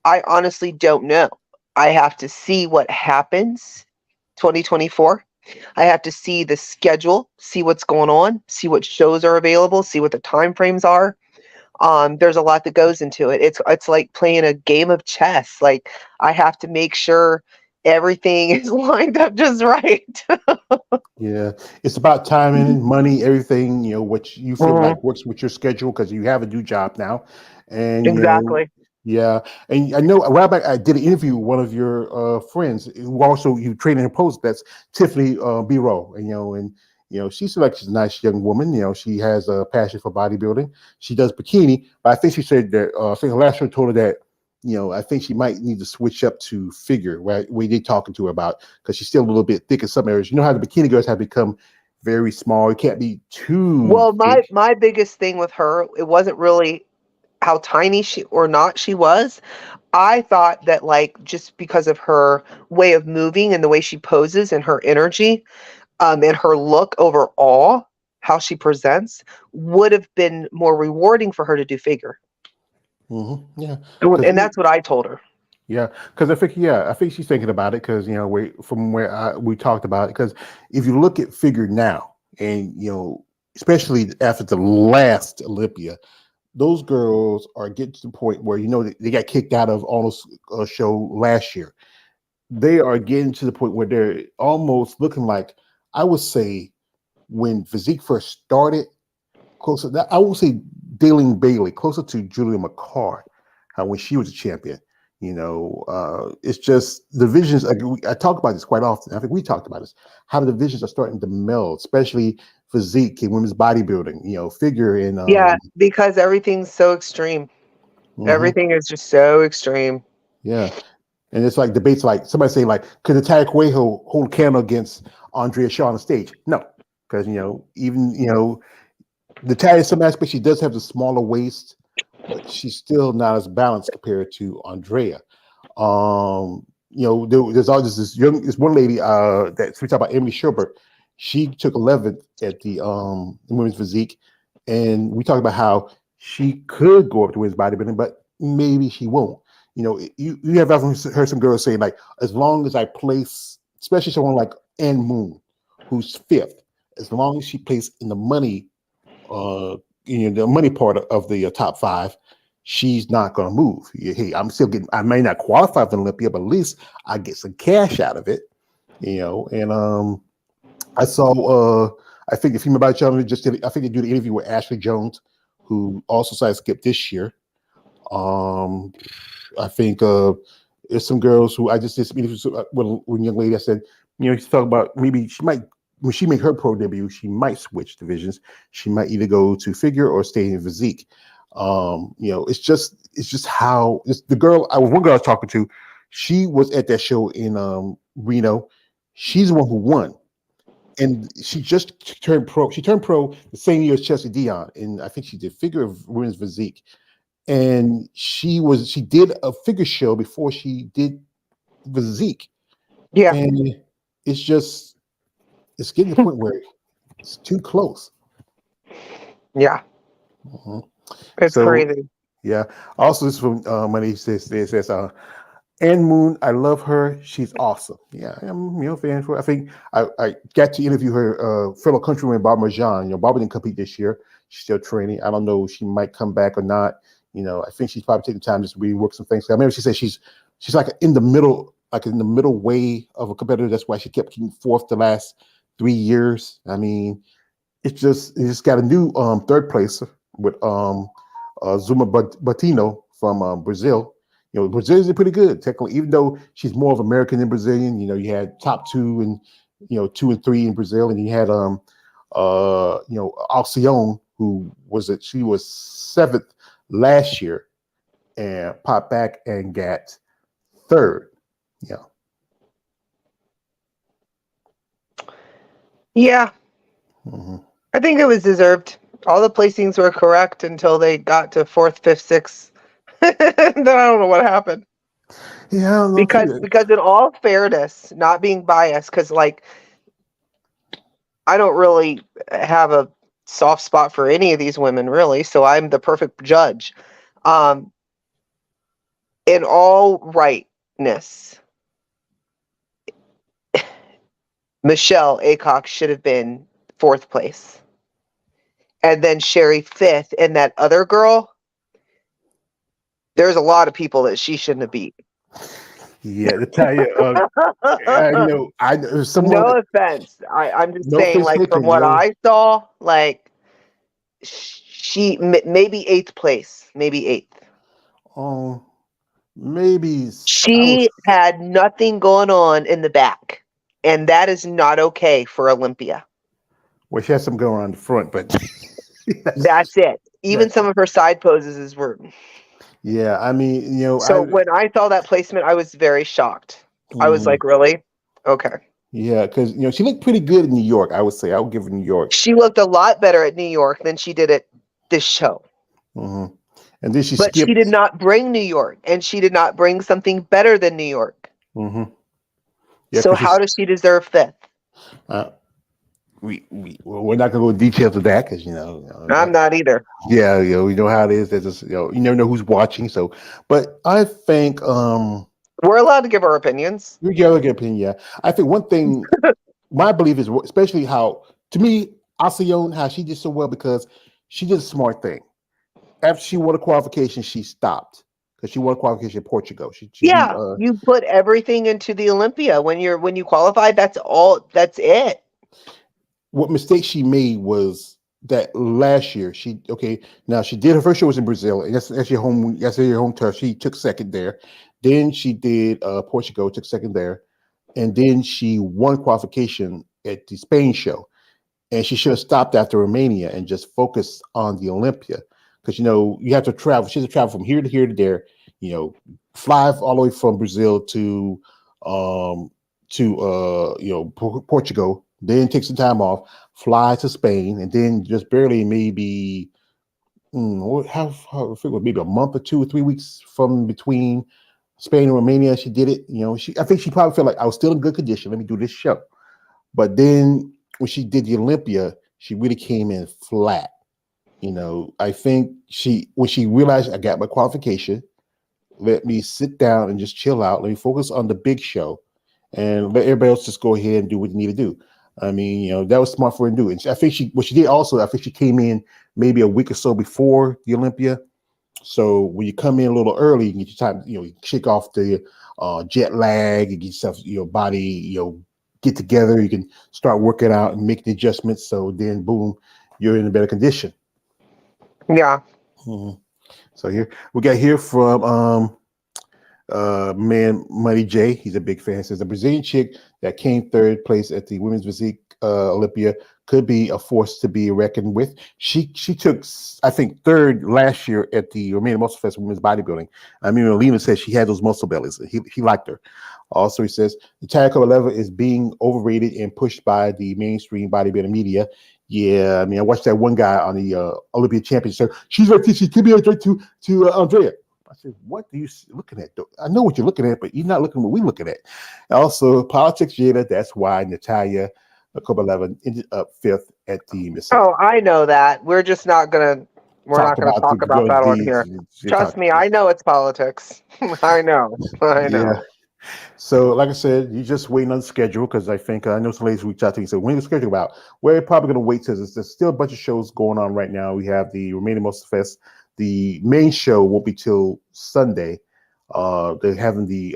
I honestly don't know. I have to see what happens 2024. I have to see the schedule, see what's going on, see what shows are available, see what the time frames are. There's a lot that goes into it. It's like playing a game of chess. Like, I have to make sure everything is lined up just right. Yeah, it's about timing, money, everything. What you feel like works with your schedule, because you have a new job now, and exactly. Yeah, and I know a while back I did an interview with one of your friends who also you train in post. That's Tiffany B-Row, and she seems like she's a nice young woman. She has a passion for bodybuilding. She does bikini, but I think she said that I think her last show told her that I think she might need to switch up to figure. Right, we did talking to her about, because she's still a little bit thick in some areas. You know how the bikini girls have become very small. It can't be too. Well, my biggest thing with her, it wasn't really how tiny she was. I thought that, like, just because of her way of moving and the way she poses and her energy, and her look overall, how she presents, would have been more rewarding for her to do figure. Yeah, And that's what I told her. yeah, because I think she's thinking about it because from where we talked about it. Because if you look at figure now, and especially after the last Olympia, those girls are getting to the point where they got kicked out of almost a show last year. They are getting to the point where they're almost looking like, I would say, when Physique first started, closer. I won't say Daling Bailey, closer to Julia McCart, when she was a champion. It's just the divisions. I talk about this quite often. I think we talked about this. How the divisions are starting to meld, especially physique and women's bodybuilding. Figure and Yeah, because everything's so extreme. Everything is just so extreme. Yeah, and it's like debates like somebody say like, could Natalia Cuejo hold a candle against Andrea Shaw on the stage? No, because even Natalia, in some aspects, she does have the smaller waist, but she's still not as balanced compared to Andrea. There's always this one lady that we talk about, Emily Sherbert. She took 11th at the women's physique, and we talked about how she could go up to women's bodybuilding, but maybe she won't. You have often heard some girls say like, as long as I place, especially someone like Ann Moon, who's 5th, as long as she plays in the money, the money part of the top 5, she's not going to move. Hey, I may not qualify for Olympia, but at least I get some cash out of it, and I saw, I think the female body challenge I think they do the interview with Ashley Jones, who also decided to skip this year. I think there's some girls who I just did some interviews with one young lady. I said, she's talking about maybe she might, when she make her pro debut, she might switch divisions. She might either go to figure or stay in physique. It's just how the girl. One girl I was talking to, she was at that show in Reno. She's the one who won, and she just turned pro. She turned pro the same year as Chelsea Dion, and I think she did figure of women's physique. And she did a figure show before she did physique. Yeah, and it's getting to the point where it's too close. Yeah. It's So crazy. yeah. Also, this from Money says Ann Moon, I love her. She's awesome. Yeah, I'm a fan for her. I think I got to interview her fellow countrywoman Barbara Jean. Barbara didn't compete this year. She's still training. I don't know if she might come back or not. I think she's probably taking time just to rework some things. I remember she said she's like in the middle way of a competitor. That's why she kept getting 4th the last 3 years. I mean, it just got a new 3rd place with Zuma Batino from Brazil. Brazilians are pretty good technically, even though she's more of American than Brazilian. You had top 2 and 2 and 3 in Brazil, and you had Alcione, who she was 7th last year and popped back and got 3rd. Yeah. Mm-hmm. I think it was deserved. All the placings were correct until they got to 4th, 5th, 6th. Then I don't know what happened. Yeah, because in all fairness, not being biased, because like I don't really have a soft spot for any of these women, really, so I'm the perfect judge. In all rightness, Michelle Aycock should have been 4th place. And then Sherry 5th, and that other girl, there's a lot of people that she shouldn't have beat. Yeah, to tell you, I know. No offense. I'm just saying, like, from what I saw, like, she maybe 8th place, maybe 8th. Oh, maybe she had nothing going on in the back, and that is not okay for Olympia. Well, she has some going on in the front, but that's it. Even some of her side poses were. Yeah, I mean, So when I saw that placement, I was very shocked. I was like, really? Okay. Yeah, because she looked pretty good in New York. I would say I would give her New York. She looked a lot better at New York than she did at this show. Mm-hmm. And then she But she did skipped. not bring New York, and she did not bring something better than New York. Mm-hmm. Yeah, So how does she deserve fifth? uh, we're not gonna go into details of that because I'm not either. yeah, we know how it is. There's just, you never know who's watching. So, but I think We're allowed to give our opinions. we get other opinion. Yeah, I think one thing my belief is, especially how, to me, Alcyone, how she did so well because she did a smart thing. After she won a qualification, she stopped because she won a qualification in Portugal. She beat Yeah, you put everything into the Olympia when you qualify. That's all. That's it. what mistake she made was that last year now she did her first show was in Brazil, and that's your home turf. She took second there. Then she did Portugal, took second there, and then she won qualification at the Spain show. And she should have stopped after Romania and just focused on the Olympia, because you have to travel. She has to travel from here to here to there. Fly all the way from Brazil to Portugal. Then take some time off, fly to Spain, and then just barely maybe maybe a month or 2 or 3 weeks from between Spain and Romania. She did it. I think she probably felt like I was still in good condition. Let me do this show. But then when she did the Olympia, she really came in flat. I think when she realized I got my qualification, let me sit down and just chill out. Let me focus on the big show and let everybody else just go ahead and do what you need to do. I mean, that was smart for her to do. And I think what she did also, I think she came in maybe a week or so before the Olympia. So when you come in a little early, you get your time, you shake off the jet lag, and get yourself, your body, get together. You can start working out and make the adjustments. So then, boom, you're in a better condition. Yeah. Mm-hmm. So here we got here from man Money J. He's a big fan. Says the Brazilian chick that came third place at the women's physique Olympia could be a force to be reckoned with. She took, I think, third last year at the Romania Muscle Fest women's bodybuilding. I mean, Alina says she had those muscle bellies. He liked her. Also, he says the tag cover level is being overrated and pushed by the mainstream bodybuilding media. Yeah, I mean, I watched that one guy on the Olympia Championship. She's right. She could be a threat to Andrea. I said, what are you looking at? I know what you're looking at, but you're not looking at what we're looking at. Also, politics, Jada. That's why Natalia Kovaleva ended up fifth at the Miss. Oh, I know that. We're just not gonna. We're not gonna talk about that on here. Trust me, I know it's politics. I know. Yeah. So, like I said, you're just waiting on the schedule, because I think I know some ladies reached out to me and said, when is the schedule about? We're probably going to wait till there's still a bunch of shows going on right now. We have the Romania Muscle Fest. The main show won't be till Sunday. They're having the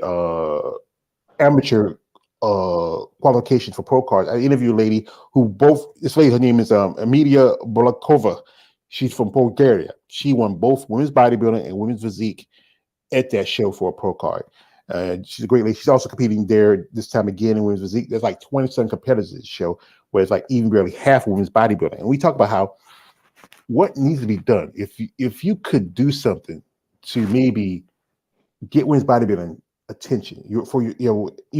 amateur qualification for pro cards. I interviewed a lady this lady, her name is Emilia Bolakova. She's from Bulgaria. She won both women's bodybuilding and women's physique at that show for a pro card. She's a great lady. She's also competing there this time again in women's physique. There's like 27 competitors at the show, where it's like even barely half women's bodybuilding. And we talk about how what needs to be done. If you could do something to maybe get women's bodybuilding attention, even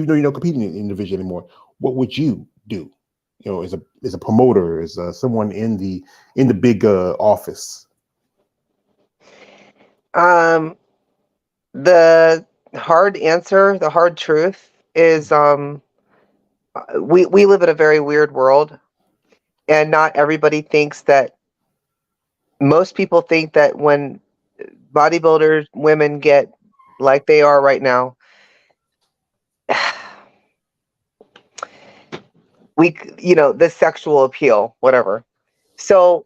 though you're not competing in the division anymore, what would you do? As a promoter, as someone in the big office. The hard answer, the hard truth is, we live in a very weird world, and not everybody thinks that. Most people think that when bodybuilders, women get like they are right now, the sexual appeal, whatever. So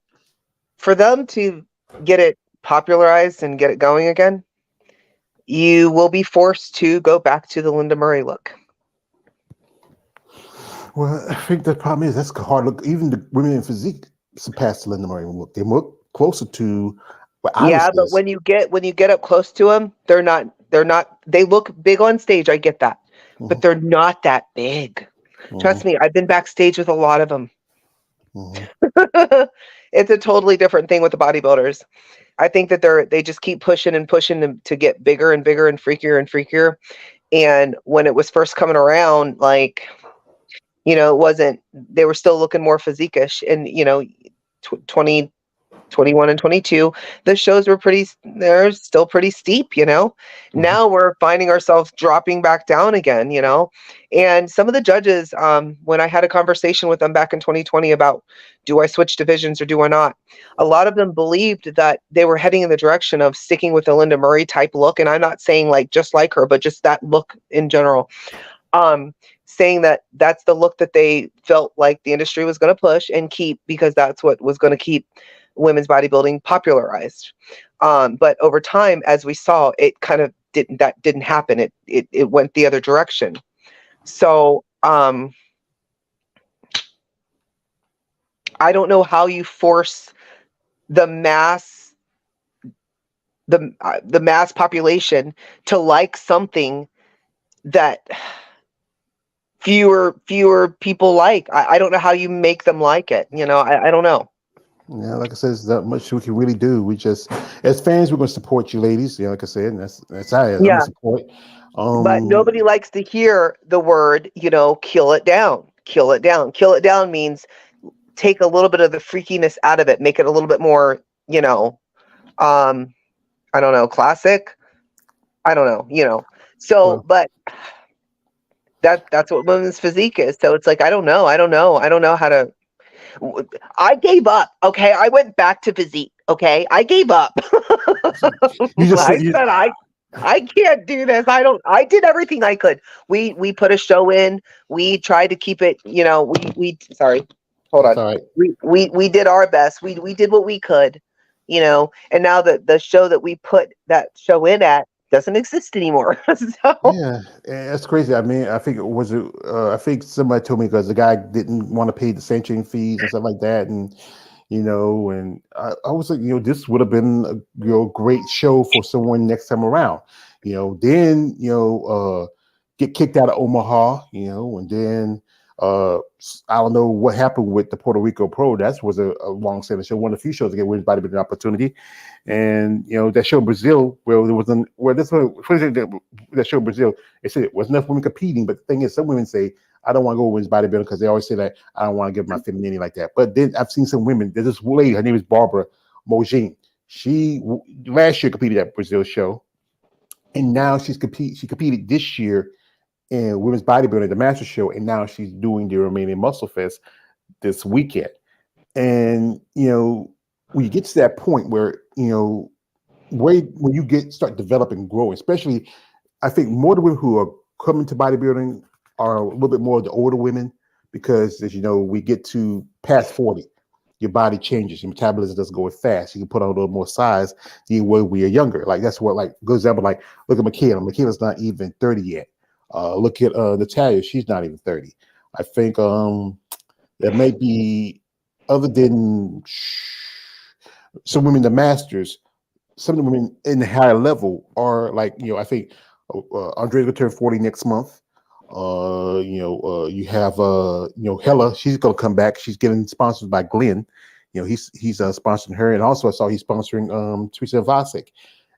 for them to get it popularized and get it going again, you will be forced to go back to the Linda Murray look. Well, I think the problem is that's a hard look. Even the women in physique surpassed the Linda Murray look. They look closer to what but when you get up close to them, they're not. They look big on stage. I get that, but they're not that big. Trust me, I've been backstage with a lot of them. It's a totally different thing with the bodybuilders. I think that they just keep pushing and pushing them to get bigger and bigger and freakier and freakier. And when it was first coming around, it wasn't. They were still looking more physique-ish, and 20 21 and 22, the shows were they're still pretty steep, you know. Now we're finding ourselves dropping back down again, you know. And some of the judges, when I had a conversation with them back in 2020 about, do I switch divisions or do I not? A lot of them believed that they were heading in the direction of sticking with the Linda Murray type look. And I'm not saying like just like her, but just that look in general. Saying that that's the look that they felt like the industry was going to push and keep, because that's what was going to keep women's bodybuilding popularized. But over time, as we saw, it kind of didn't happen. It went the other direction. So I don't know how you force the mass population to like something that fewer people like. I don't know how you make them like it. You know, I don't know. Yeah, like I said, there's not much we can really do. We just, as fans, we're going to support you, ladies. You know, like I said, and that's how I'm gonna support. But nobody likes to hear the word, you know, kill it down. Kill it down. Kill it down means take a little bit of the freakiness out of it, make it a little bit more, you know, I don't know, classic. I don't know, you know. So, but that's what women's physique is. So it's like, I don't know how to. I gave up. Okay, I went back to physique. Okay, I gave up. I can't do this. I did everything I could. We put a show in. We tried to keep it, you know, we sorry. Hold on. Right. We did our best. We did what we could, you know, and now the show that we put that show in at doesn't exist anymore. So yeah, that's crazy. I mean, I think I think somebody told me because the guy didn't want to pay the sanctioning fees and stuff like that, and you know, and I was like, you know, this would have been a great show for someone next time around. You know, then get kicked out of Omaha, you know, and then I don't know what happened with the Puerto Rico Pro. That was a long-standing show, one of the few shows to get women's bodybuilding opportunity. And you know, that show in Brazil, where there was that show in Brazil, they said it wasn't enough women competing. But the thing is, some women say, I don't want to go women's bodybuilding because they always say that I don't want to give my femininity like that. But then I've seen some women. There's this lady, her name is Barbara Mogin. She last year competed at Brazil show, and now she competed this year in women's bodybuilding, the Master Show, and now she's doing the Romanian Muscle Fest this weekend. And you know, when you get to that point where you know, when you start developing and growing, especially, I think more the women who are coming to bodybuilding are a little bit more of the older women, because as you know, we get to past 40, your body changes, your metabolism doesn't go as fast. You can put on a little more size than when we are younger. Like that's what, like, good example, like look at Michaela. Michaela's not even 30 yet. Look at Natalia, she's not even 30. I think there may be, other than some women, the masters, some of the women in the higher level are like, you know, I think Andrea's gonna turn 40 next month. You have Hella, she's gonna come back. She's getting sponsored by Glenn. You know, he's sponsoring her, and also I saw he's sponsoring Teresa Vasic.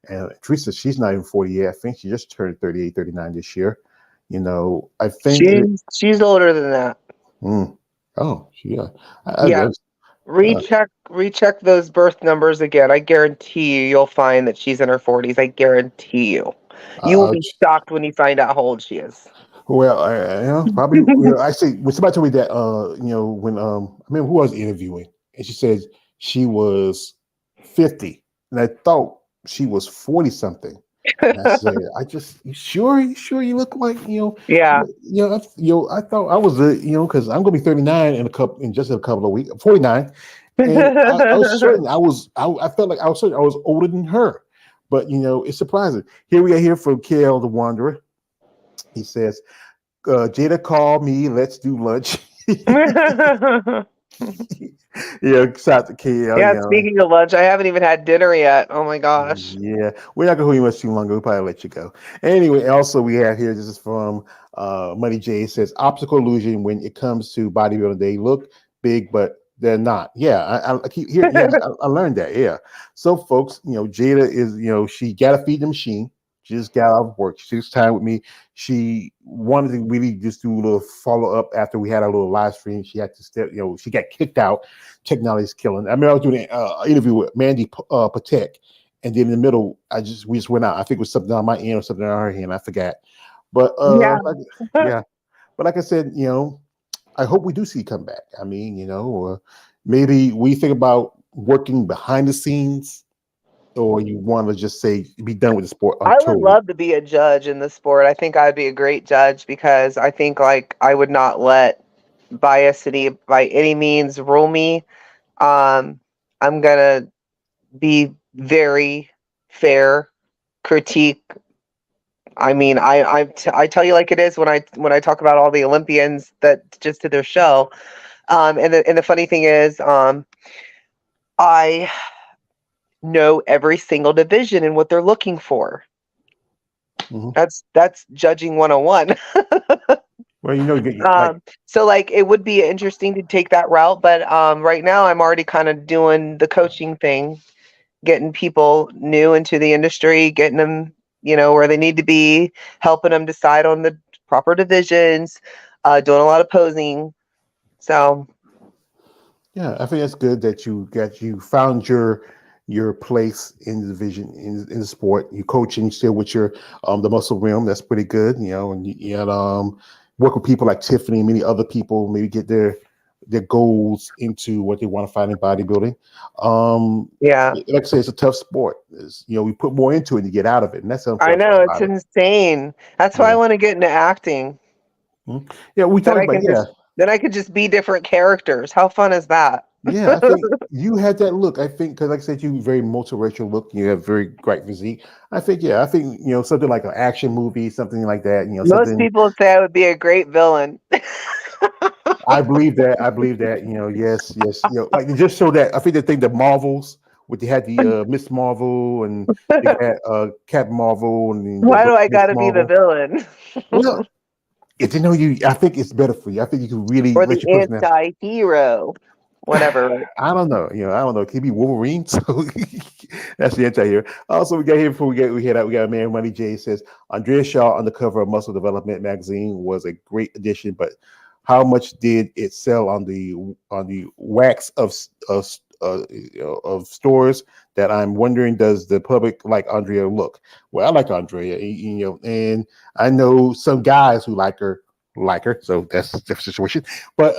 And Teresa, she's not even 40 yet. I think she just turned 38, 39 this year. You know, I think she's older than that. Oh, yeah. Recheck those birth numbers again. I guarantee you'll find that she's in her 40s. I guarantee you. You will be shocked when you find out how old she is. Well, probably. I see. When somebody told me that, when I remember who I was interviewing, and she said she was 50, and I thought she was 40 something. I said, you sure you look like, yeah, I thought I was because I'm gonna be 39 in just a couple of weeks, 49, and I was certain I felt like I was certain I was older than her, but it's surprising. Here we are here from KL the Wanderer. He says, Jada called me, let's do lunch. Shout out to KL. Yeah, speaking of lunch, I haven't even had dinner yet. Oh my gosh. Yeah, we're not gonna hold you much too longer. We'll probably let you go. Anyway, also we have here, this is from Money J. It says optical illusion when it comes to bodybuilding. They look big, but they're not. Yeah, I keep hearing. Yeah, I learned that. Yeah. So folks, Jada is, she gotta feed the machine. She just got off work. She took time with me. She wanted to really just do a little follow up after we had our little live stream. She had to step, she got kicked out. Technology's killing. I mean, I was doing an interview with Mandy Patek, and then in the middle, we just went out. I think it was something on my end or something on her hand. I forgot. But Yeah. yeah. But like I said, I hope we do see you come back. I mean, or maybe we think about working behind the scenes, or you want to just say be done with the sport I would untold. love to be a judge in the sport. I think I'd be a great judge because I think like I would not let bias by any means rule me. I'm gonna be very fair, critique. I mean, I tell you like it is when I talk about all the Olympians that just did their show. And the funny thing is, I know every single division and what they're looking for. Mm-hmm. That's judging 101. Well, So like it would be interesting to take that route, but right now I'm already kind of doing the coaching thing, getting people new into the industry, getting them, where they need to be, helping them decide on the proper divisions, doing a lot of posing. So yeah, I think that's good that you found your place in the division in the sport. You coaching still with your the muscle realm. That's pretty good, and work with people like Tiffany and many other people. Maybe get their goals into what they want to find in bodybuilding. yeah, Like I say, it's a tough sport. We put more into it to get out of it, and that's I unfortunate know it's about it. insane. That's why I Yeah, want to get into acting. yeah. We Then talked I about can just be different characters. How fun is that? Yeah, I think you had that look. I think because, like I said, you very multiracial look. You have very great physique. I think something like an action movie, something like that. Most Something. people say I would be a great villain. I believe that. I believe that. Yes, yes. Like just so that I think the Marvels, with they had the Miss Marvel and they had Captain Marvel and Why do I Miss gotta be the Marvel. villain? Well, if I think it's better for you. I think you can really Or let the your personality. anti-hero? Whatever. I don't know. I don't know. Can he be Wolverine? So that's the answer here. Also, we got here before we head out. We got a man, Money J says Andrea Shaw on the cover of Muscle Development magazine was a great addition, but how much did it sell on the wax of stores? That I'm wondering, does the public like Andrea look? Well, I like Andrea, and I know some guys who like her. So that's the situation. But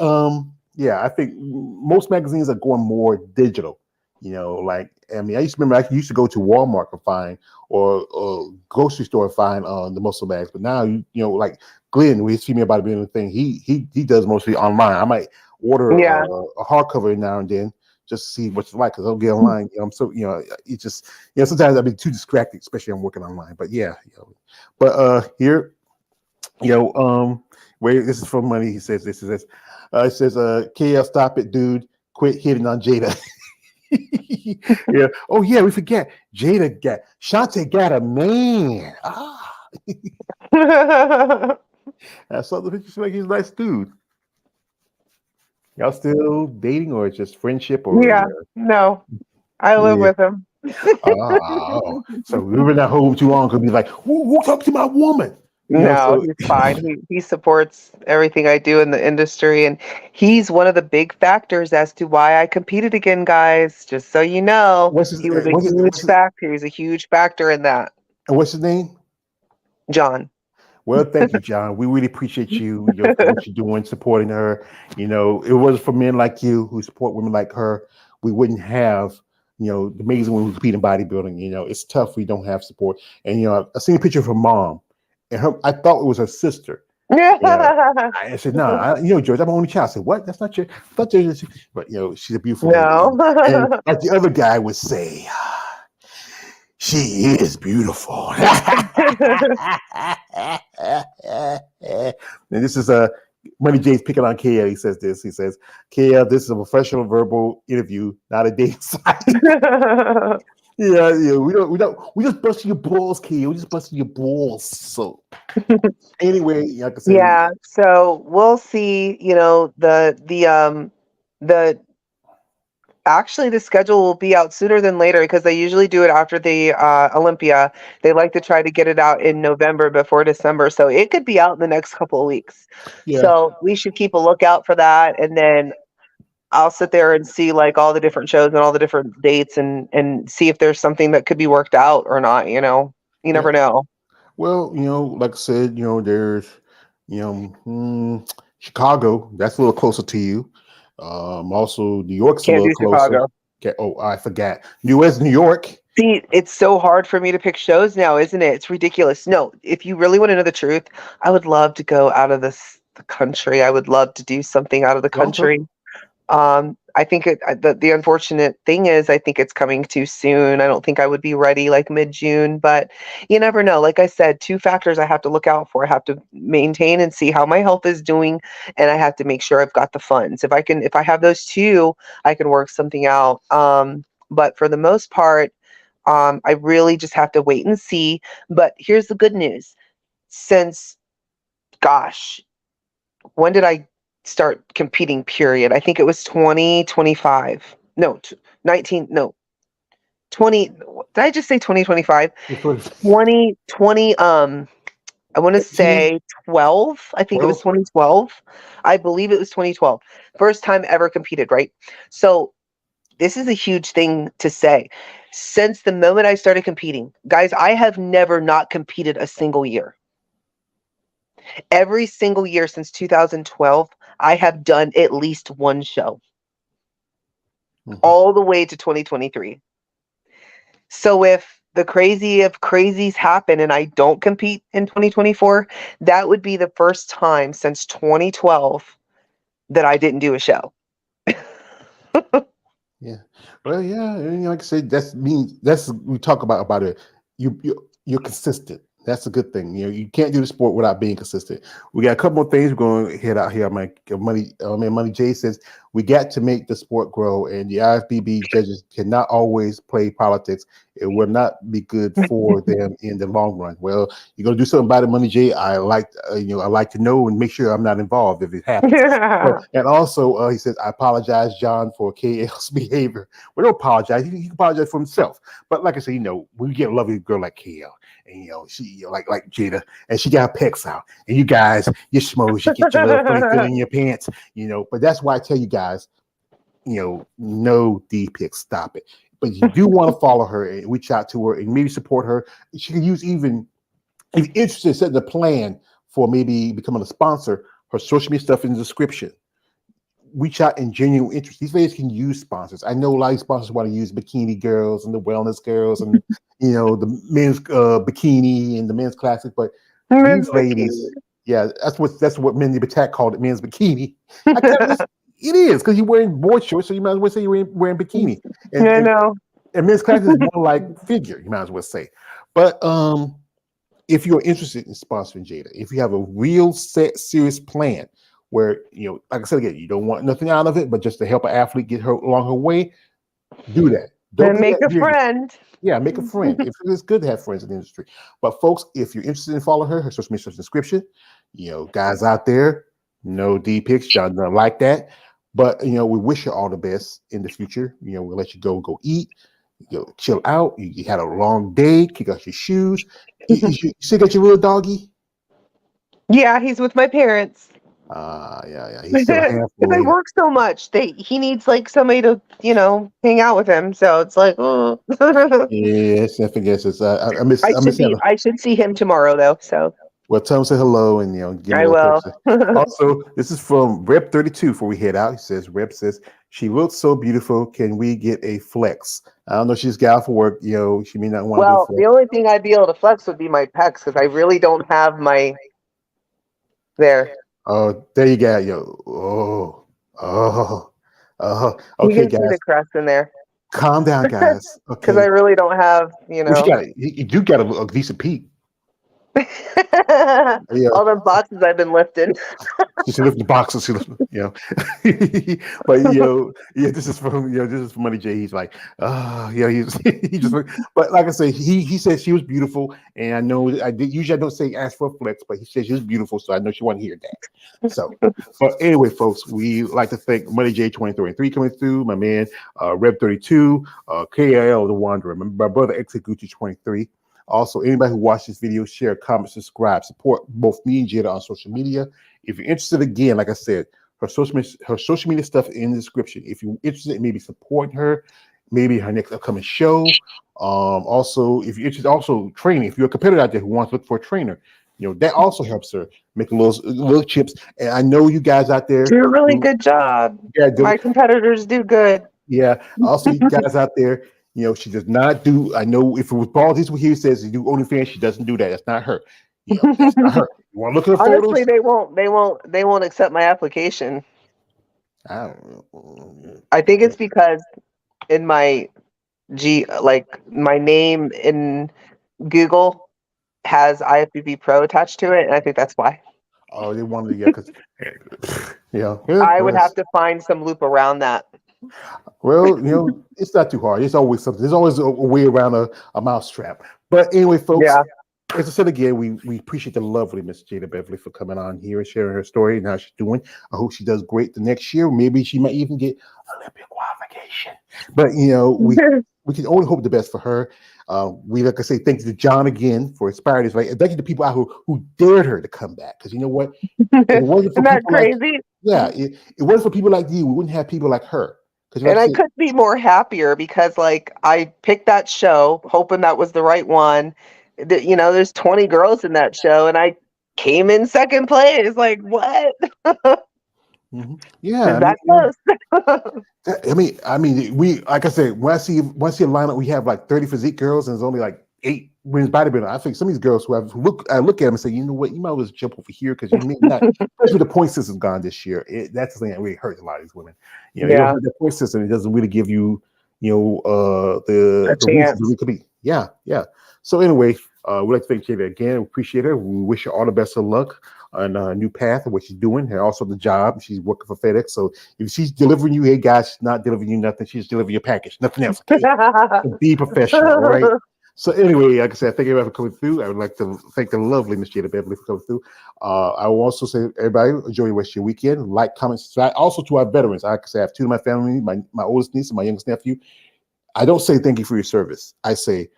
yeah, I think most magazines are going more digital. Like I mean, I used to remember I used to go to Walmart to find or grocery store to find the muscle bags, but now like Glenn with his female bodybuilding thing, he does mostly online. I might order Yeah. a hardcover now and then just to see what it's like because I'll get online. I'm so it just sometimes I'll be too distracted, especially I'm working online. But yeah, but here where this is from Money. He says this is this. It says KL, stop it, dude. Quit hitting on Jada. Yeah. Oh yeah, we forget. Shante got a man. I saw the picture. Like he's a nice dude. Y'all still dating or just friendship or Yeah. No, I live yeah. with him. So we were not home too long. Could be like, who talk to my woman? No, So he's fine. He supports everything I do in the industry, and he's one of the big factors as to why I competed again, guys. Just so you know, what's his he was a what's his, huge factor. He was a huge factor in that. what's his name? John. Well, thank you, John. We really appreciate you, for what you're doing, supporting her. It was for men like you who support women like her. We wouldn't have, the amazing women who compete in bodybuilding. It's tough. We don't have support. And I seen a picture of her mom, and I thought it was her sister. Yeah, I said, no, George, I'm my only child. I said, what? That's not your. I thought but she's a beautiful lady. And No. like the other guy would say, she is beautiful. And this is Money J's picking on KL. He says this. He says, KL, this is a professional verbal interview, not a dating site. Yeah. We just busting your balls, KL. We just busting your balls. So anyway, like I said, Yeah, so we'll see, the Actually, the schedule will be out sooner than later because they usually do it after the Olympia. They like to try to get it out in November before December, so it could be out in the next couple of weeks. Yeah, So we should keep a lookout for that, and then I'll sit there and see like all the different shows and all the different dates and see if there's something that could be worked out or not. You yeah. never know. Well, like I said, there's, Chicago. That's a little closer to you. Also, New York's a Can't little do closer. Chicago. Okay. Oh, I forgot. New York. See, it's so hard for me to pick shows now, isn't it? It's ridiculous. No, if you really want to know the truth, I would love to go out of the country. I would love to do something out of the Okay. country. I think the unfortunate thing is I think it's coming too soon. I don't think I would be ready like mid-June, but you never know. Like I said, two factors I have to look out for. I have to maintain and see how my health is doing, and I have to make sure I've got the funds. If I have those two, I can work something out. But for the most part, I really just have to wait and see. But here's the good news. Since, gosh, when did I start competing, period? I think it was 2025. No, 19, no, 20. Did I just say 2025? 2020, I want to 18, say 12. I think it was 12. 2012. I believe it was 2012. First time ever competed, right? So this is a huge thing to say. Since the moment I started competing, guys, I have never not competed a single year. Every single year since 2012, I have done at least one show, all the way to 2023. So if the crazy of crazies happen and I don't compete in 2024, that would be the first time since 2012 that I didn't do a show. Yeah. Well, yeah. And like I said, that's we talk about it. You're consistent. That's a good thing. You can't do the sport without being consistent. We got a couple more things we're going to hit out here. Money J says we got to make the sport grow, and the IFBB judges cannot always play politics. It will not be good for them in the long run. Well, you're going to do something about it, Money J. I like to know and make sure I'm not involved if it happens. So, and also, he says, I apologize, John, for KL's behavior. Well, don't apologize. He can apologize for himself. But like I said, when you get a lovely girl like KL, and she like Jada, and she got her pecs out, and you guys, you schmoes, you get your little funny feeling in your pants, But that's why I tell you guys, no D pics, stop it. But you do want to follow her and reach out to her and maybe support her. She can use even if you're interested in setting a plan for maybe becoming a sponsor, her social media stuff in the description. Reach out in genuine interest. These ladies can use sponsors. I know a lot of sponsors want to use bikini girls and the wellness girls and the men's bikini and the men's classic, but these ladies, yeah, that's what Mindy Batak called it, men's bikini. It is because you're wearing board shorts, so you might as well say you're wearing bikini. And, I know. and men's classic is more like figure, you might as well say. But if you're interested in sponsoring Jada, if you have a real set, serious plan where, like I said again, you don't want nothing out of it, but just to help an athlete get her along her way, do that. Don't make a friend. Yeah, make a friend. It's good to have friends in the industry. But folks, if you're interested in following her social media description, guys out there, no D pics, John doesn't like that. But we wish you all the best in the future. We'll let you go eat, chill out. You had a long day, kick out your shoes. You still got your little doggy? Yeah, he's with my parents. Yeah. He's still a handful. Because I work so much. He needs like somebody to, hang out with him. So it's like, oh. Yes, I guess it's I miss him. I should see him tomorrow though. So well, tell him say hello and give him I will. Also, this is from Rep 32 before we head out. He says, Rep says, she looks so beautiful. Can we get a flex? I don't know. She's got out for work. She may not want to do flex. The only thing I'd be able to flex would be my pecs because I really don't have my there. Oh, there you go. Okay, you can see the crest in there. Calm down, guys. Okay. Because I really don't have, Well, you do got a decent peak. Yeah. All the boxes I've been lifting. She lift the boxes, but yeah, this is from this is from Money J. He's like, he's he just. But like I say, he said she was beautiful, and I know I did. Usually I don't say ask for a flex, but he said she was beautiful, so I know she wanted to hear that. So, but anyway, folks, we like to thank Money J 2023 coming through, my man, Rev 32, KL the Wanderer, my brother Exegucci 23. Also, anybody who watched this video, share, comment, subscribe, support both me and Jada on social media. If you're interested, again, like I said, her social media stuff in the description. If you're interested in maybe supporting her, maybe her next upcoming show. Also, if you're interested, also training. If you're a competitor out there who wants to look for a trainer, that also helps her make little chips. And I know you guys out there Do a really good job. Yeah, My competitors do good. Yeah. Also, you guys out there, she does not do. I know if it was Paul, this what he says, you do OnlyFans. She doesn't do that. That's not her. That's not her. You want to look at her Honestly, photos? they won't accept my application. I don't know. I think it's because in my my name in Google has IFBB Pro attached to it, and I think that's why. Oh, they wanted to because I would have to find some loop around that. Well, it's not too hard. It's always something. There's always a way around a mousetrap. But anyway, folks, as I said again, we appreciate the lovely Miss Jada Beverly for coming on here and sharing her story and how she's doing. I hope she does great the next year. Maybe she might even get Olympia qualification. But we can only hope the best for her. We like I say, thank you to John again for inspiring us. Right, and thank you to people out who dared her to come back. Because you know what? It wasn't for Isn't that crazy? It wasn't for people like you. We wouldn't have people like her. And I couldn't be more happier because I picked that show hoping that was the right one. There's 20 girls in that show and I came in second place. Like, what? Mm-hmm. Yeah. We like I said, when I see a lineup, we have like 30 physique girls and there's only like 8 women's bodybuilding. I think some of these girls I look at them and say, you know what, you might as well jump over here because you may not. Especially the point system's gone this year. That's the thing that really hurts a lot of these women. You don't have the point system. It doesn't really give you, the reasons it could be. Yeah. So anyway, we'd like to thank Jada again. We appreciate her. We wish her all the best of luck on a new path of what she's doing, and also the job. She's working for FedEx. So if she's delivering you, hey guys, she's not delivering you nothing. She's delivering your package, nothing else. Okay? So be professional, all right? So anyway, like I said, thank everybody for coming through. I would like to thank the lovely Miss Jada Beverly for coming through. I will also say, everybody, enjoy the rest of your weekend. Like, comment, subscribe. Also to our veterans, like I said, I have 2 of my family, my oldest niece and my youngest nephew. I don't say thank you for your service. I say,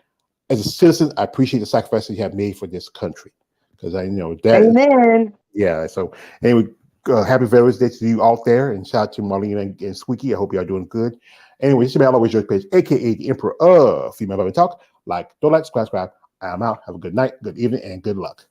as a citizen, I appreciate the sacrifices you have made for this country. Because I know that. Amen. Yeah. So anyway, happy Veterans Day to you out there, and shout out to Marlene and Squeaky. I hope you are doing good. Anyway, this is my Always George Page, aka the Emperor of Female Barbie Talk. Don't like, subscribe. I'm out. Have a good night, good evening, and good luck.